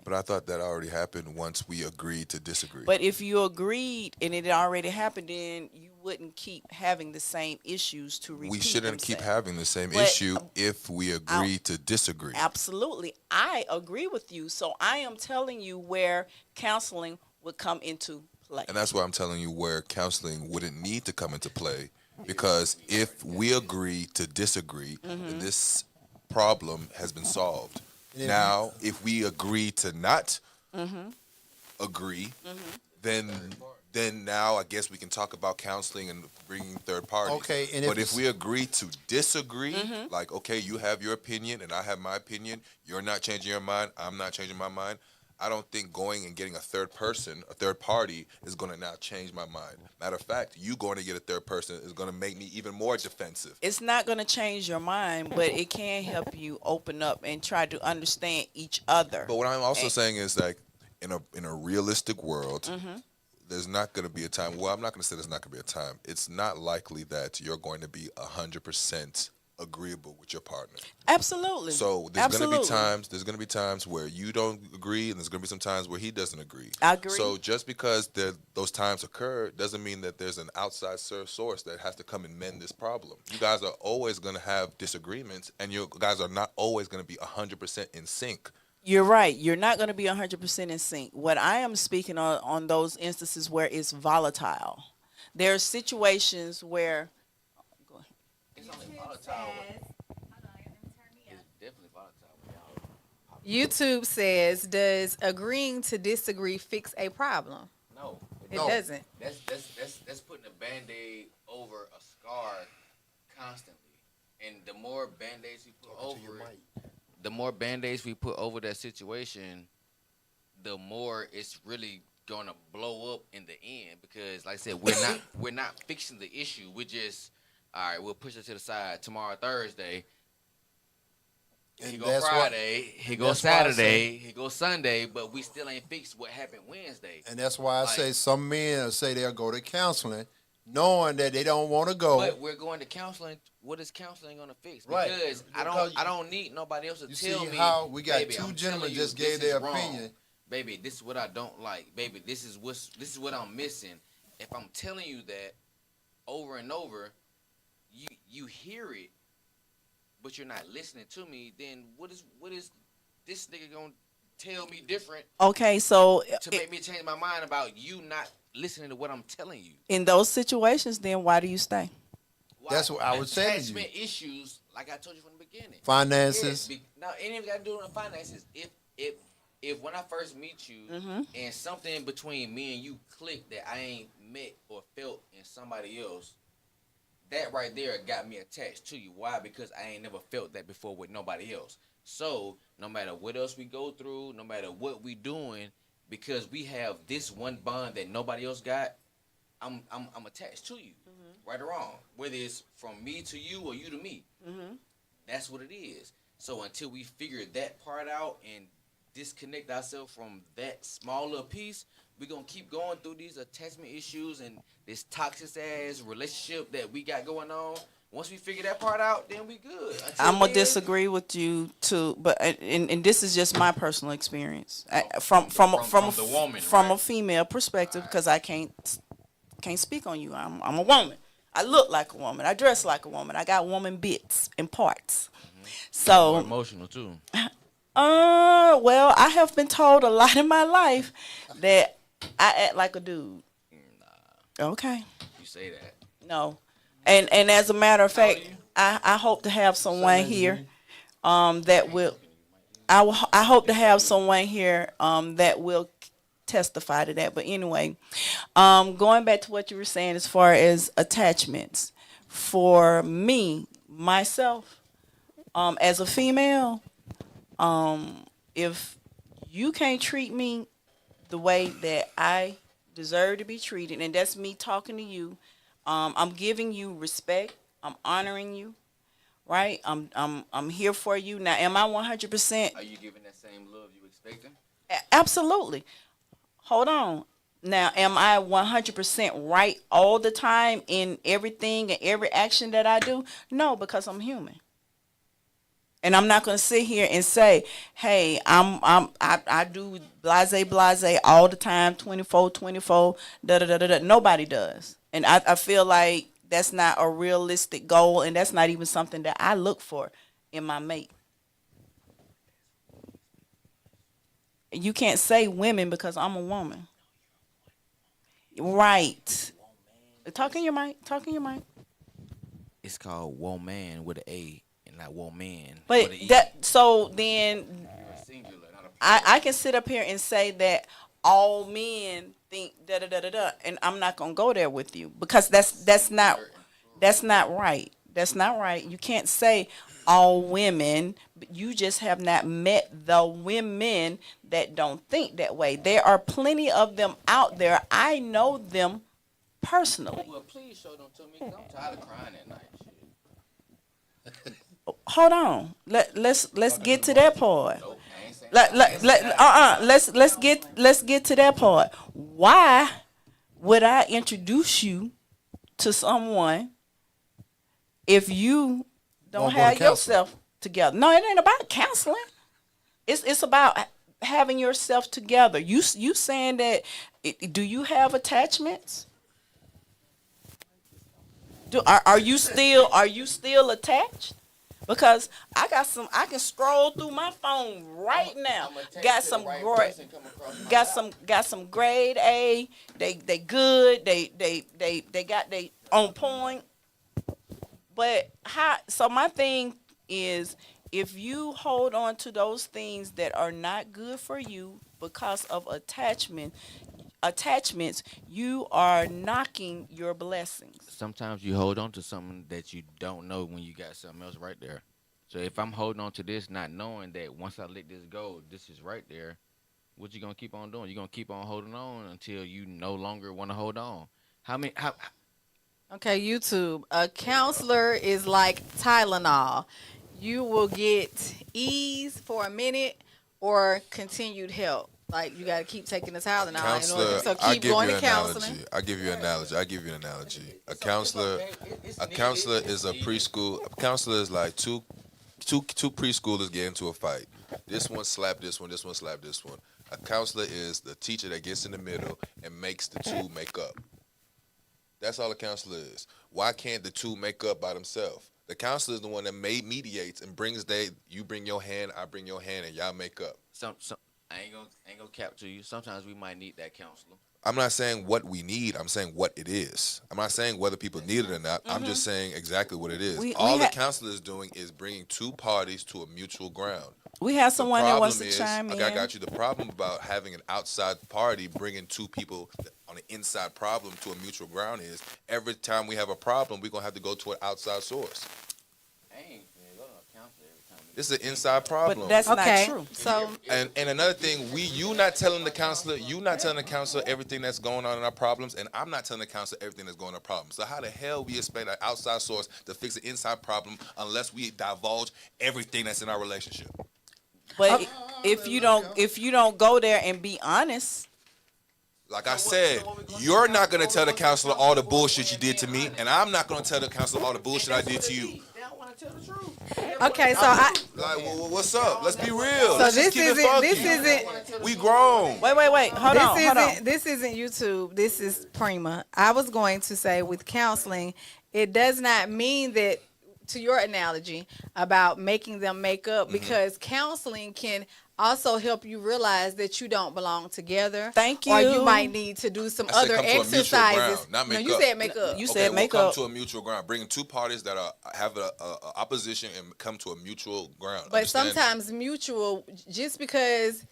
Speaker 8: But I thought that already happened once we agreed to disagree.
Speaker 6: But if you agreed and it already happened, then you wouldn't keep having the same issues to repeat
Speaker 8: we shouldn't keep
Speaker 6: themselves.
Speaker 8: having the same
Speaker 6: But,
Speaker 8: issue if we agree to disagree.
Speaker 6: Absolutely. I agree with you. So I am telling you where counseling would come into play.
Speaker 8: And that's why I'm telling you where counseling wouldn't need to come into play. Because if we agree to disagree, then this problem has been solved. Now, if we agree to not agree, then now I guess we can talk about counseling and bringing third parties.
Speaker 7: Okay, and
Speaker 8: but
Speaker 7: if
Speaker 8: if we agree to disagree, like, okay, you have your opinion and I have my opinion, you're not changing your mind, I'm not changing my mind, I don't think going and getting a third person, a third party, is going to now change my mind. Matter of fact, you going to get a third person is going to make me even more defensive.
Speaker 6: It's not going to change your mind, but it can help you open up and try to understand each other.
Speaker 8: But what I'm also saying is, like, in a realistic world, there's not going to be a time. Well, I'm not going to say there's not going to be a time. It's not likely that you're going to be 100% agreeable with your partner.
Speaker 6: Absolutely.
Speaker 8: So there's going to be times. There's going to be times where you don't agree, and there's going to be some times where he doesn't agree.
Speaker 6: I agree.
Speaker 8: So just because those times occur doesn't mean that there's an outside source that has to come and mend this problem. You guys are always going to have disagreements, and you guys are not always going to be 100% in sync.
Speaker 6: You're right. You're not going to be 100% in sync. What I am speaking on those instances where it's volatile. There are situations where. Go ahead.
Speaker 9: It's only volatile. It's definitely volatile when y'all.
Speaker 10: YouTube says, "Does agreeing to disagree fix a problem?"
Speaker 9: No,
Speaker 10: It doesn't.
Speaker 9: That's putting a Band-Aid over a scar constantly, and the more Band-Aids we put over it, the more Band-Aids we put over that situation, the more it's really gonna blow up in the end. Because, like I said, we're not fixing the issue. We're just, all right, we'll push it to the side. Tomorrow, Thursday. Here go Friday. Here go Saturday. Here go Sunday. But we still ain't fixed what happened Wednesday.
Speaker 7: And that's why I say some men say they'll go to counseling, knowing that they don't want to go.
Speaker 9: But we're going to counseling. What is counseling going to fix?
Speaker 7: Right.
Speaker 9: Because I don't need nobody else to tell me.
Speaker 7: How we got
Speaker 9: baby,
Speaker 7: two
Speaker 9: I'm
Speaker 7: gentlemen
Speaker 9: telling you,
Speaker 7: just
Speaker 9: this
Speaker 7: gave their
Speaker 9: is wrong.
Speaker 7: opinion.
Speaker 9: Baby, this is what I don't like. Baby, this is what I'm missing. If I'm telling you that over and over, you hear it, but you're not listening to me, then what is this nigga gonna tell me different?
Speaker 6: Okay, so
Speaker 9: to make me change my mind about you not listening to what I'm telling you.
Speaker 6: In those situations, then why do you stay?
Speaker 9: Why?
Speaker 7: That's what I was saying to you.
Speaker 9: Attachment issues, like I told you from the beginning.
Speaker 7: Finances.
Speaker 9: Yeah, no, ain't even got to do with finances. If when I first meet you and something between me and you click that I ain't met or felt in somebody else, that right there got me attached to you. Why? Because I ain't never felt that before with nobody else. So no matter what else we go through, no matter what we doing, because we have this one bond that nobody else got, I'm attached to you, right or wrong. Whether it's from me to you or you to me, that's what it is. So until we figure that part out and disconnect ourselves from that smaller piece, we're going to keep going through these attachment issues and this toxic ass relationship that we got going on. Once we figure that part out, then we good.
Speaker 6: I'm going to disagree with you too, but and this is just my personal experience. From
Speaker 9: the woman,
Speaker 6: from
Speaker 9: right?
Speaker 6: a female perspective, because I can't speak on you. I'm a woman. I look like a woman. I dress like a woman. I got woman bits and parts.
Speaker 9: More
Speaker 6: So
Speaker 9: emotional too.
Speaker 6: Well, I have been told a lot in my life that I act like a dude. Nah. Okay.
Speaker 9: You say that.
Speaker 6: No. And as a matter of fact, I hope to have someone here that will I hope to have someone here that will testify to that. But anyway, going back to what you were saying as far as attachments, for me, myself, as a female, if you can't treat me the way that I deserve to be treated, and that's me talking to you, I'm giving you respect, I'm honoring you, right? I'm here for you. Now, am I 100%?
Speaker 9: Are you giving that same love you expecting?
Speaker 6: Absolutely. Hold on. Now, am I 100% right all the time in everything and every action that I do? No, because I'm human. And I'm not going to sit here and say, hey, I do blase all the time, 24, da-da-da-da-da. Nobody does. And I feel like that's not a realistic goal, and that's not even something that I look for in my mate. You can't say women because I'm a woman. Right. Talk in your mic.
Speaker 9: It's called woman with an A and not woman.
Speaker 6: But
Speaker 9: with an E.
Speaker 6: that, so then I can sit up here and say that all men think da da da da da, and I'm not gonna go there with you because that's not right. That's not right. You can't say all women, but you just have not met the women that don't think that way. There are plenty of them out there. I know them personally.
Speaker 9: Well, please show them to me. 'Cause I'm tired of crying at night. Shit.
Speaker 6: Hold on. Let's get to that part.
Speaker 9: Nope, I ain't saying
Speaker 6: Let's get to that part. Why would I introduce you to someone if you don't have yourself together? No, it ain't about counseling. It's about having yourself together. You saying that? Do you have attachments? Are you still attached? Because I can scroll through my phone right now. Got some grade A. They good. They got they on point. But so my thing is, if you hold on to those things that are not good for you because of attachments, you are knocking your blessings.
Speaker 9: Sometimes you hold on to something that you don't know when you got something else right there. So if I'm holding on to this, not knowing that once I let this go, this is right there, what you gonna keep on doing? You gonna keep on holding on until you no longer want to hold on.
Speaker 10: Okay, YouTube. A counselor is like Tylenol. You will get ease for a minute or continued help. Like, you got to keep taking the Tylenol.
Speaker 8: Counselor,
Speaker 10: So keep going to counseling.
Speaker 8: I give you an analogy. A counselor is a preschool. A counselor is like two preschoolers get into a fight. This one slap this one. This one slap this one. A counselor is the teacher that gets in the middle and makes the two make up. That's all a counselor is. Why can't the two make up by themselves? The counselor is the one that mediates and you bring your hand, I bring your hand, and y'all make up.
Speaker 9: I ain't gonna cap to you. Sometimes we might need that counselor.
Speaker 8: I'm not saying what we need. I'm saying what it is. I'm not saying whether people need it or not. I'm just saying exactly what it is. All the counselor is doing is bringing two parties to a mutual ground.
Speaker 6: We have someone that wants to chime in.
Speaker 8: I got you. The problem about having an outside party bringing two people on an inside problem to a mutual ground is every time we have a problem, we're going to have to go to an outside source. This is an inside problem.
Speaker 6: But that's not true.
Speaker 10: So
Speaker 8: and another thing, you not telling the counselor everything that's going on in our problems, and I'm not telling the counselor everything that's going on in our problems. So how the hell we expect an outside source to fix an inside problem unless we divulge everything that's in our relationship?
Speaker 6: But if you don't go there and be honest.
Speaker 8: Like I said, you're not going to tell the counselor all the bullshit you did to me, and I'm not going to tell the counselor all the bullshit I did to you.
Speaker 10: Okay, so
Speaker 8: what's up? Let's be real.
Speaker 10: So this isn't.
Speaker 8: We grown.
Speaker 6: Wait. Hold on.
Speaker 10: This isn't YouTube. This is Prima. I was going to say with counseling, it does not mean that to your analogy about making them make up,
Speaker 8: Mm-hmm.
Speaker 10: because counseling can also help you realize that you don't belong together.
Speaker 6: Thank
Speaker 10: Or you
Speaker 6: you.
Speaker 10: might need to do some
Speaker 8: I said
Speaker 10: other
Speaker 8: come to a mutual
Speaker 10: exercises.
Speaker 8: ground, not
Speaker 10: No,
Speaker 8: make
Speaker 10: you
Speaker 8: up.
Speaker 10: said make up.
Speaker 6: You
Speaker 8: Okay,
Speaker 6: said
Speaker 8: we'll
Speaker 6: make
Speaker 8: come
Speaker 6: up.
Speaker 8: to a mutual ground. Bringing two parties that have a opposition and come to a mutual ground.
Speaker 10: But
Speaker 8: Understand?
Speaker 10: sometimes mutual, just because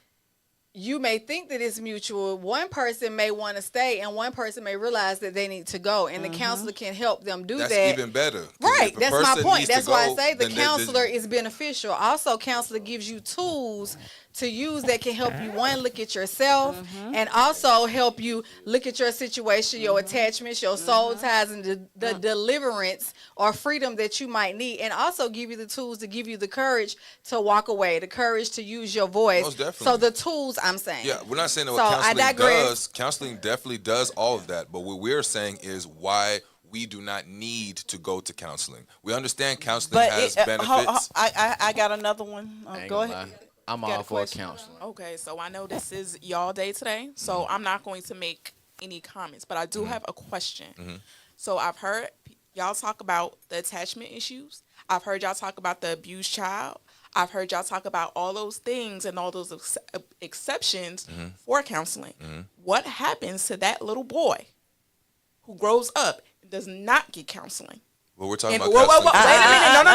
Speaker 10: you may think that it's mutual, one person may want to stay and one person may realize that they need to go, and the counselor can help them do
Speaker 8: that's
Speaker 10: that.
Speaker 8: even better. 'Cause
Speaker 10: Right,
Speaker 8: if a
Speaker 10: that's my
Speaker 8: person
Speaker 10: point.
Speaker 8: needs to
Speaker 10: That's why I
Speaker 8: go,
Speaker 10: say the
Speaker 8: then
Speaker 10: counselor is beneficial. Also, counselor gives you tools to use that can help you, one, look at yourself, and also help you look at your situation, your attachments, your soul ties, and the deliverance or freedom that you might need, and also give you the tools to give you the courage to walk away, the courage to use your voice.
Speaker 8: Most definitely.
Speaker 10: So the tools, I'm saying.
Speaker 8: Yeah, we're not saying that
Speaker 10: So,
Speaker 8: what
Speaker 10: I
Speaker 8: counseling
Speaker 10: digress.
Speaker 8: does. Counseling definitely does all of that. But what we're saying is why we do not need to go to counseling. We understand counseling
Speaker 6: But
Speaker 8: has
Speaker 6: it,
Speaker 8: benefits.
Speaker 6: I got another one.
Speaker 9: I ain't
Speaker 6: Go
Speaker 9: gonna
Speaker 6: ahead.
Speaker 9: lie. I'm
Speaker 11: Got
Speaker 9: all
Speaker 11: a
Speaker 9: for
Speaker 11: question.
Speaker 9: counseling.
Speaker 11: Okay, so I know this is y'all day today, so I'm not going to make any comments, but I do have a question. So I've heard y'all talk about the attachment issues. I've heard y'all talk about the abused child. I've heard y'all talk about all those things and all those exceptions for counseling. What happens to that little boy who grows up and does not get counseling?
Speaker 8: But we're talking
Speaker 11: And,
Speaker 8: about
Speaker 11: wait a
Speaker 8: counseling.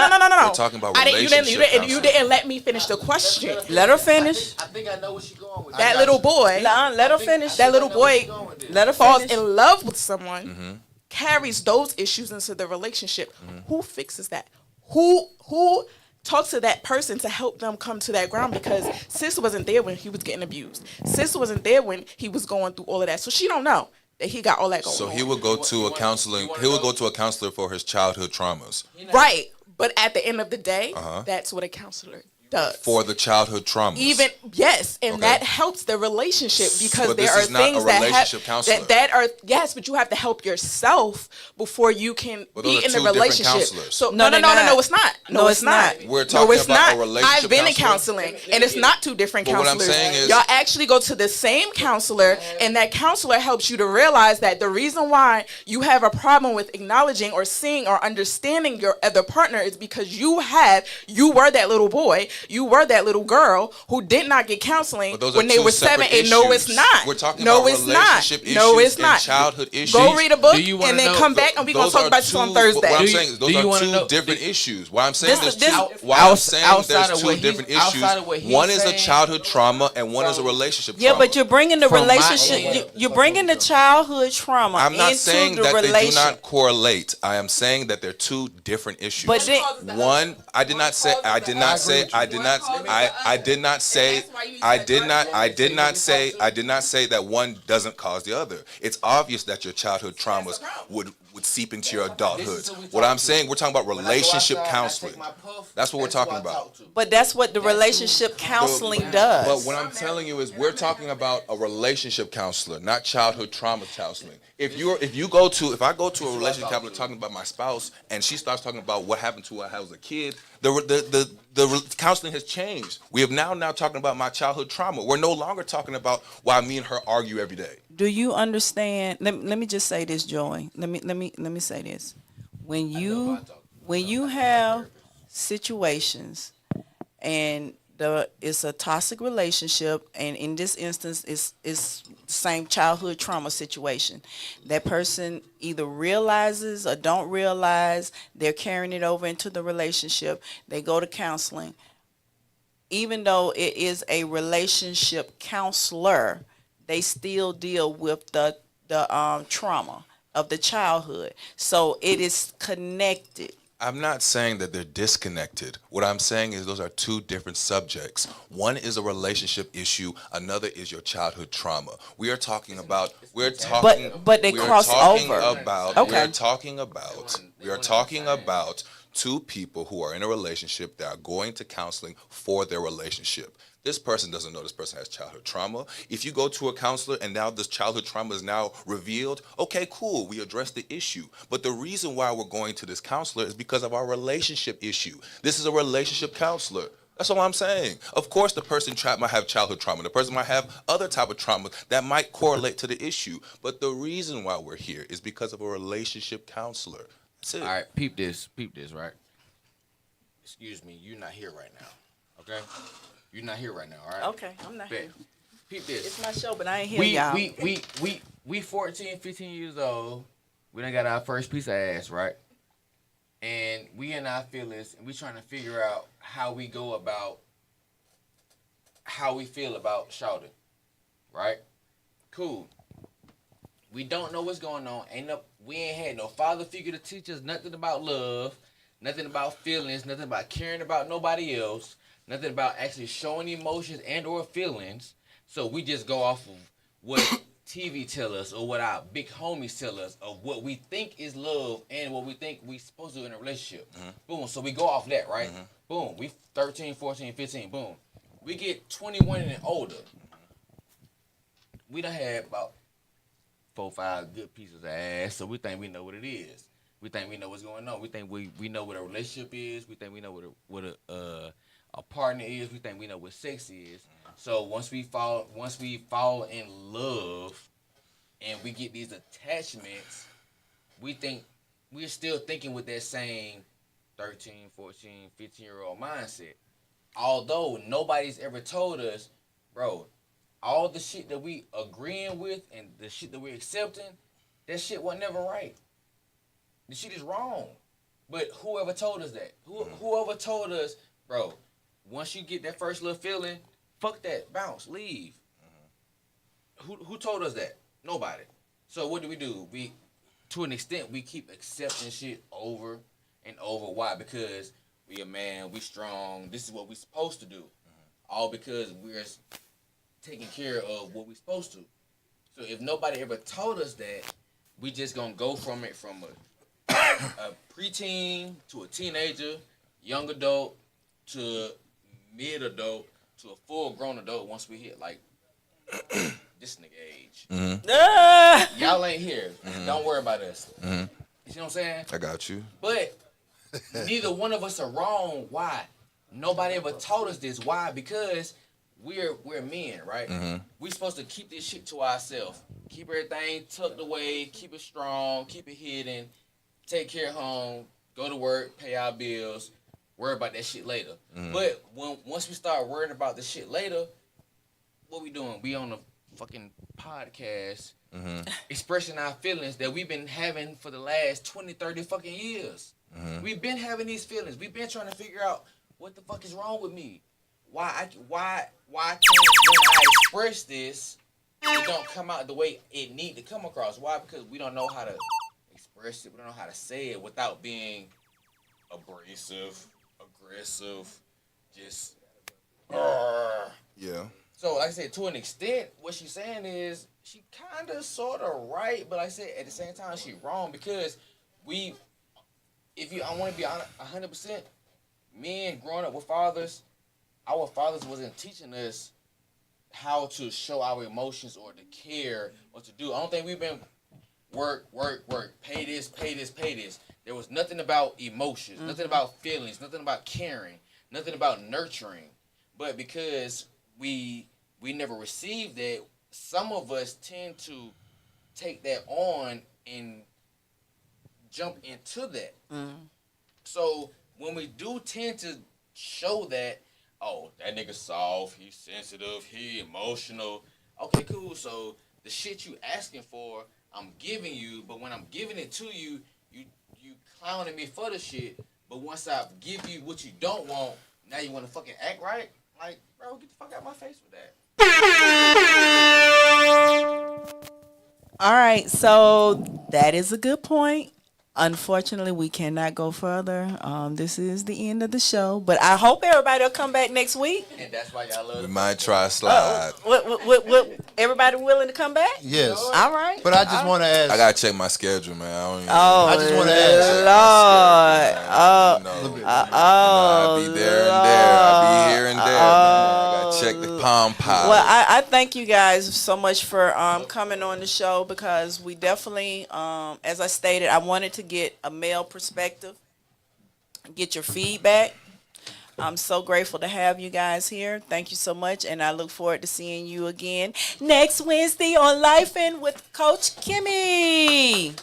Speaker 11: minute, no.
Speaker 8: We're talking about
Speaker 11: I didn't, you didn't,
Speaker 8: relationship
Speaker 11: you
Speaker 8: counseling.
Speaker 11: didn't let me finish the question.
Speaker 6: Let her finish.
Speaker 9: I think I know where she's going with
Speaker 11: That little boy,
Speaker 6: Let her finish.
Speaker 11: that little boy
Speaker 6: Let her
Speaker 11: falls
Speaker 6: finish.
Speaker 11: in love with someone, carries those issues into the relationship. Who fixes that? Who talks to that person to help them come to that ground? Because sis wasn't there when he was getting abused. Sis wasn't there when he was going through all of that, so she don't know that he got all that going
Speaker 8: So
Speaker 11: on.
Speaker 8: he would go to a counseling. He would go to a counselor for his childhood traumas.
Speaker 11: Right, but at the end of the day, that's what a counselor does.
Speaker 8: For the childhood traumas.
Speaker 11: Even yes, and
Speaker 8: Okay.
Speaker 11: that helps the relationship because
Speaker 8: But
Speaker 11: there
Speaker 8: this
Speaker 11: are
Speaker 8: is not
Speaker 11: things
Speaker 8: a
Speaker 11: that
Speaker 8: relationship
Speaker 11: have
Speaker 8: counselor.
Speaker 11: that are yes, but you have to help yourself before you can
Speaker 8: But those
Speaker 11: be
Speaker 8: are
Speaker 11: in the
Speaker 8: two different
Speaker 11: relationship.
Speaker 8: counselors.
Speaker 11: So
Speaker 6: No,
Speaker 11: no,
Speaker 6: they're
Speaker 11: no, it's
Speaker 6: not.
Speaker 11: not.
Speaker 6: No, it's not.
Speaker 8: We're
Speaker 11: No,
Speaker 8: talking
Speaker 11: it's
Speaker 8: about
Speaker 11: not.
Speaker 8: a relationship
Speaker 11: I've been in
Speaker 8: counselor.
Speaker 11: counseling, and it's not two different
Speaker 8: But what I'm
Speaker 11: counselors.
Speaker 8: saying is-
Speaker 11: y'all actually go to the same counselor, and that counselor helps you to realize that the reason why you have a problem with acknowledging or seeing or understanding your other partner is because you were that little boy, you were that little girl who did not get counseling
Speaker 8: But those
Speaker 11: when
Speaker 8: are
Speaker 11: they
Speaker 8: two
Speaker 11: were 7,
Speaker 8: separate
Speaker 11: and no, it's
Speaker 8: issues.
Speaker 11: not.
Speaker 8: We're talking
Speaker 11: no,
Speaker 8: about
Speaker 11: it's not.
Speaker 8: relationship
Speaker 11: No,
Speaker 8: issues
Speaker 11: it's
Speaker 8: and
Speaker 11: not.
Speaker 8: childhood issues.
Speaker 11: Go read a book
Speaker 9: Do you wanna
Speaker 11: and then
Speaker 9: know-
Speaker 11: come back, and we're gonna
Speaker 8: Those
Speaker 11: talk
Speaker 8: are
Speaker 11: about this on
Speaker 8: two-
Speaker 11: Thursday.
Speaker 8: What I'm
Speaker 9: Do you-
Speaker 8: saying is
Speaker 9: do
Speaker 8: those
Speaker 9: you
Speaker 8: are
Speaker 9: wanna
Speaker 8: two
Speaker 9: know-
Speaker 8: different issues. Why I'm saying
Speaker 6: This-
Speaker 8: there's two.
Speaker 6: this-
Speaker 8: Why I'm saying
Speaker 9: outside
Speaker 8: there's
Speaker 9: of what
Speaker 8: two
Speaker 9: he's-
Speaker 8: different
Speaker 9: outside
Speaker 8: issues.
Speaker 9: of what he's
Speaker 8: One is a
Speaker 9: saying,
Speaker 8: childhood trauma and one is a relationship
Speaker 6: Yeah,
Speaker 8: trauma.
Speaker 6: but you're bringing the
Speaker 9: From my
Speaker 6: relationship.
Speaker 9: end.
Speaker 6: You're bringing the childhood trauma
Speaker 8: I'm not
Speaker 6: into
Speaker 8: saying
Speaker 6: the
Speaker 8: that they do
Speaker 6: relationship.
Speaker 8: not correlate. I am saying that they're two different issues.
Speaker 6: But then-
Speaker 8: One, I did not say I did not say I did not I did not say I did not say that one doesn't cause the other. It's obvious that your childhood traumas would seep into your adulthood. What I'm saying, we're talking about relationship counseling. That's what we're talking about.
Speaker 6: But that's what the relationship counseling does.
Speaker 8: But what I'm telling you is we're talking about a relationship counselor, not childhood trauma counseling. If I go to a relationship counselor talking about my spouse and she starts talking about what happened to her as a kid, the counseling has changed. We have now talking about my childhood trauma. We're no longer talking about why me and her argue every day.
Speaker 6: Do you understand? Let me just say this, Joey. Let me say this. When you have situations and it's a toxic relationship, and in this instance it's the same childhood trauma situation. That person either realizes or don't realize they're carrying it over into the relationship. They go to counseling. Even though it is a relationship counselor, they still deal with the trauma of the childhood. So it is connected.
Speaker 8: I'm not saying that they're disconnected. What I'm saying is those are two different subjects. One is a relationship issue. Another is your childhood trauma. We are talking about.
Speaker 6: But they cross over.
Speaker 8: We are talking about two people who are in a relationship that are going to counseling for their relationship. This person doesn't know this person has childhood trauma. If you go to a counselor and now this childhood trauma is now revealed, okay, cool, we address the issue. But the reason why we're going to this counselor is because of our relationship issue. This is a relationship counselor. That's all I'm saying. Of course, the person might have childhood trauma. The person might have other type of trauma that might correlate to the issue. But the reason why we're here is because of a relationship counselor. That's it.
Speaker 9: All right, peep this, right? excuse me, you're not here right now. Okay? You're not here right now, all right?
Speaker 6: Okay, I'm not
Speaker 9: Bet.
Speaker 6: here.
Speaker 9: Peep this.
Speaker 6: It's my show, but I ain't here, y'all.
Speaker 9: We 14, 15 years old. We done got our first piece of ass, right? And we in our feelings, and we trying to figure out how we go about how we feel about shouting, right? Cool. We don't know what's going on. We ain't had no father figure to teach us nothing about love, nothing about feelings, nothing about caring about nobody else, nothing about actually showing emotions and or feelings. So we just go off of what TV tell us or what our big homies tell us of what we think is love and what we think we supposed to do in a relationship. Boom. So we go off that, right? Boom. We 13, 14, 15. Boom. We get 21 and older. We done had about 4, 5 good pieces of ass, so we think we know what it is. We think we know what's going on. We think we know what a relationship is. We think we know what a partner is. We think we know what sex is. So once we fall in love and we get these attachments, we think we're still thinking with that same 13, 14, 15-year-old mindset. Although nobody's ever told us, bro, all the shit that we agreeing with and the shit that we're accepting, that shit was never right. The shit is wrong. But whoever told us that? Whoever told us, bro, once you get that first little feeling, fuck that, bounce, leave. Who told us that? Nobody. So what do? We, to an extent, we keep accepting shit over and over. Why? Because we a man, we strong. This is what we supposed to do. All because we're taking care of what we supposed to. So if nobody ever told us that, we just gonna go from a preteen to a teenager, young adult to mid adult to a full grown adult once we hit like this nigga age. Y'all ain't here. Don't worry about us. You see what I'm saying?
Speaker 8: I got you.
Speaker 9: But neither one of us are wrong. Why? Nobody ever told us this. Why? Because we're men, right? We supposed to keep this shit to ourselves. Keep everything tucked away. Keep it strong. Keep it hidden. Take care of home. Go to work. Pay our bills. Worry about that shit later. But once we start worrying about the shit later, what we doing? We on a fucking podcast expressing our feelings that we've been having for the last 20, 30 fucking years. We've been having these feelings. We've been trying to figure out what the fuck is wrong with me. Why can't when I express this, it don't come out the way it need to come across? Why? Because we don't know how to express it. We don't know how to say it without being abrasive, aggressive, just.
Speaker 8: Yeah.
Speaker 9: So, like I said, to an extent, what she's saying is she kind of, sort of right, but like I said, at the same time, she wrong because I want to be 100%, men growing up with fathers, our fathers wasn't teaching us how to show our emotions or to care or to do. I don't think we've been work, pay this. There was nothing about emotions, nothing about feelings, nothing about caring, nothing about nurturing. But because we never received that, some of us tend to take that on and jump into that. So when we do tend to show that, oh, that nigga soft, he sensitive, he emotional. Okay, cool. So the shit you asking for, I'm giving you, but when I'm giving it to you, you clowning me for the shit. But once I give you what you don't want, now you want to fucking act right? Like, bro, get the fuck out of my face with that.
Speaker 6: All right, so that is a good point. Unfortunately, we cannot go further. This is the end of the show, but I hope everybody will come back next week.
Speaker 9: And that's why y'all love.
Speaker 8: We might try a slide.
Speaker 6: What? Everybody willing to come back?
Speaker 7: Yes.
Speaker 6: All right.
Speaker 7: But I just want to ask.
Speaker 8: I gotta check my schedule, man.
Speaker 7: I just want to ask.
Speaker 8: Lord. I'll be there and there. I'll be here and there, man. I gotta check the Palm Pilot.
Speaker 6: Well, I thank you guys so much for coming on the show because we definitely, as I stated, I wanted to get a male perspective, get your feedback. I'm so grateful to have you guys here. Thank you so much, and I look forward to seeing you again next Wednesday on Life In with Coach Kimmie.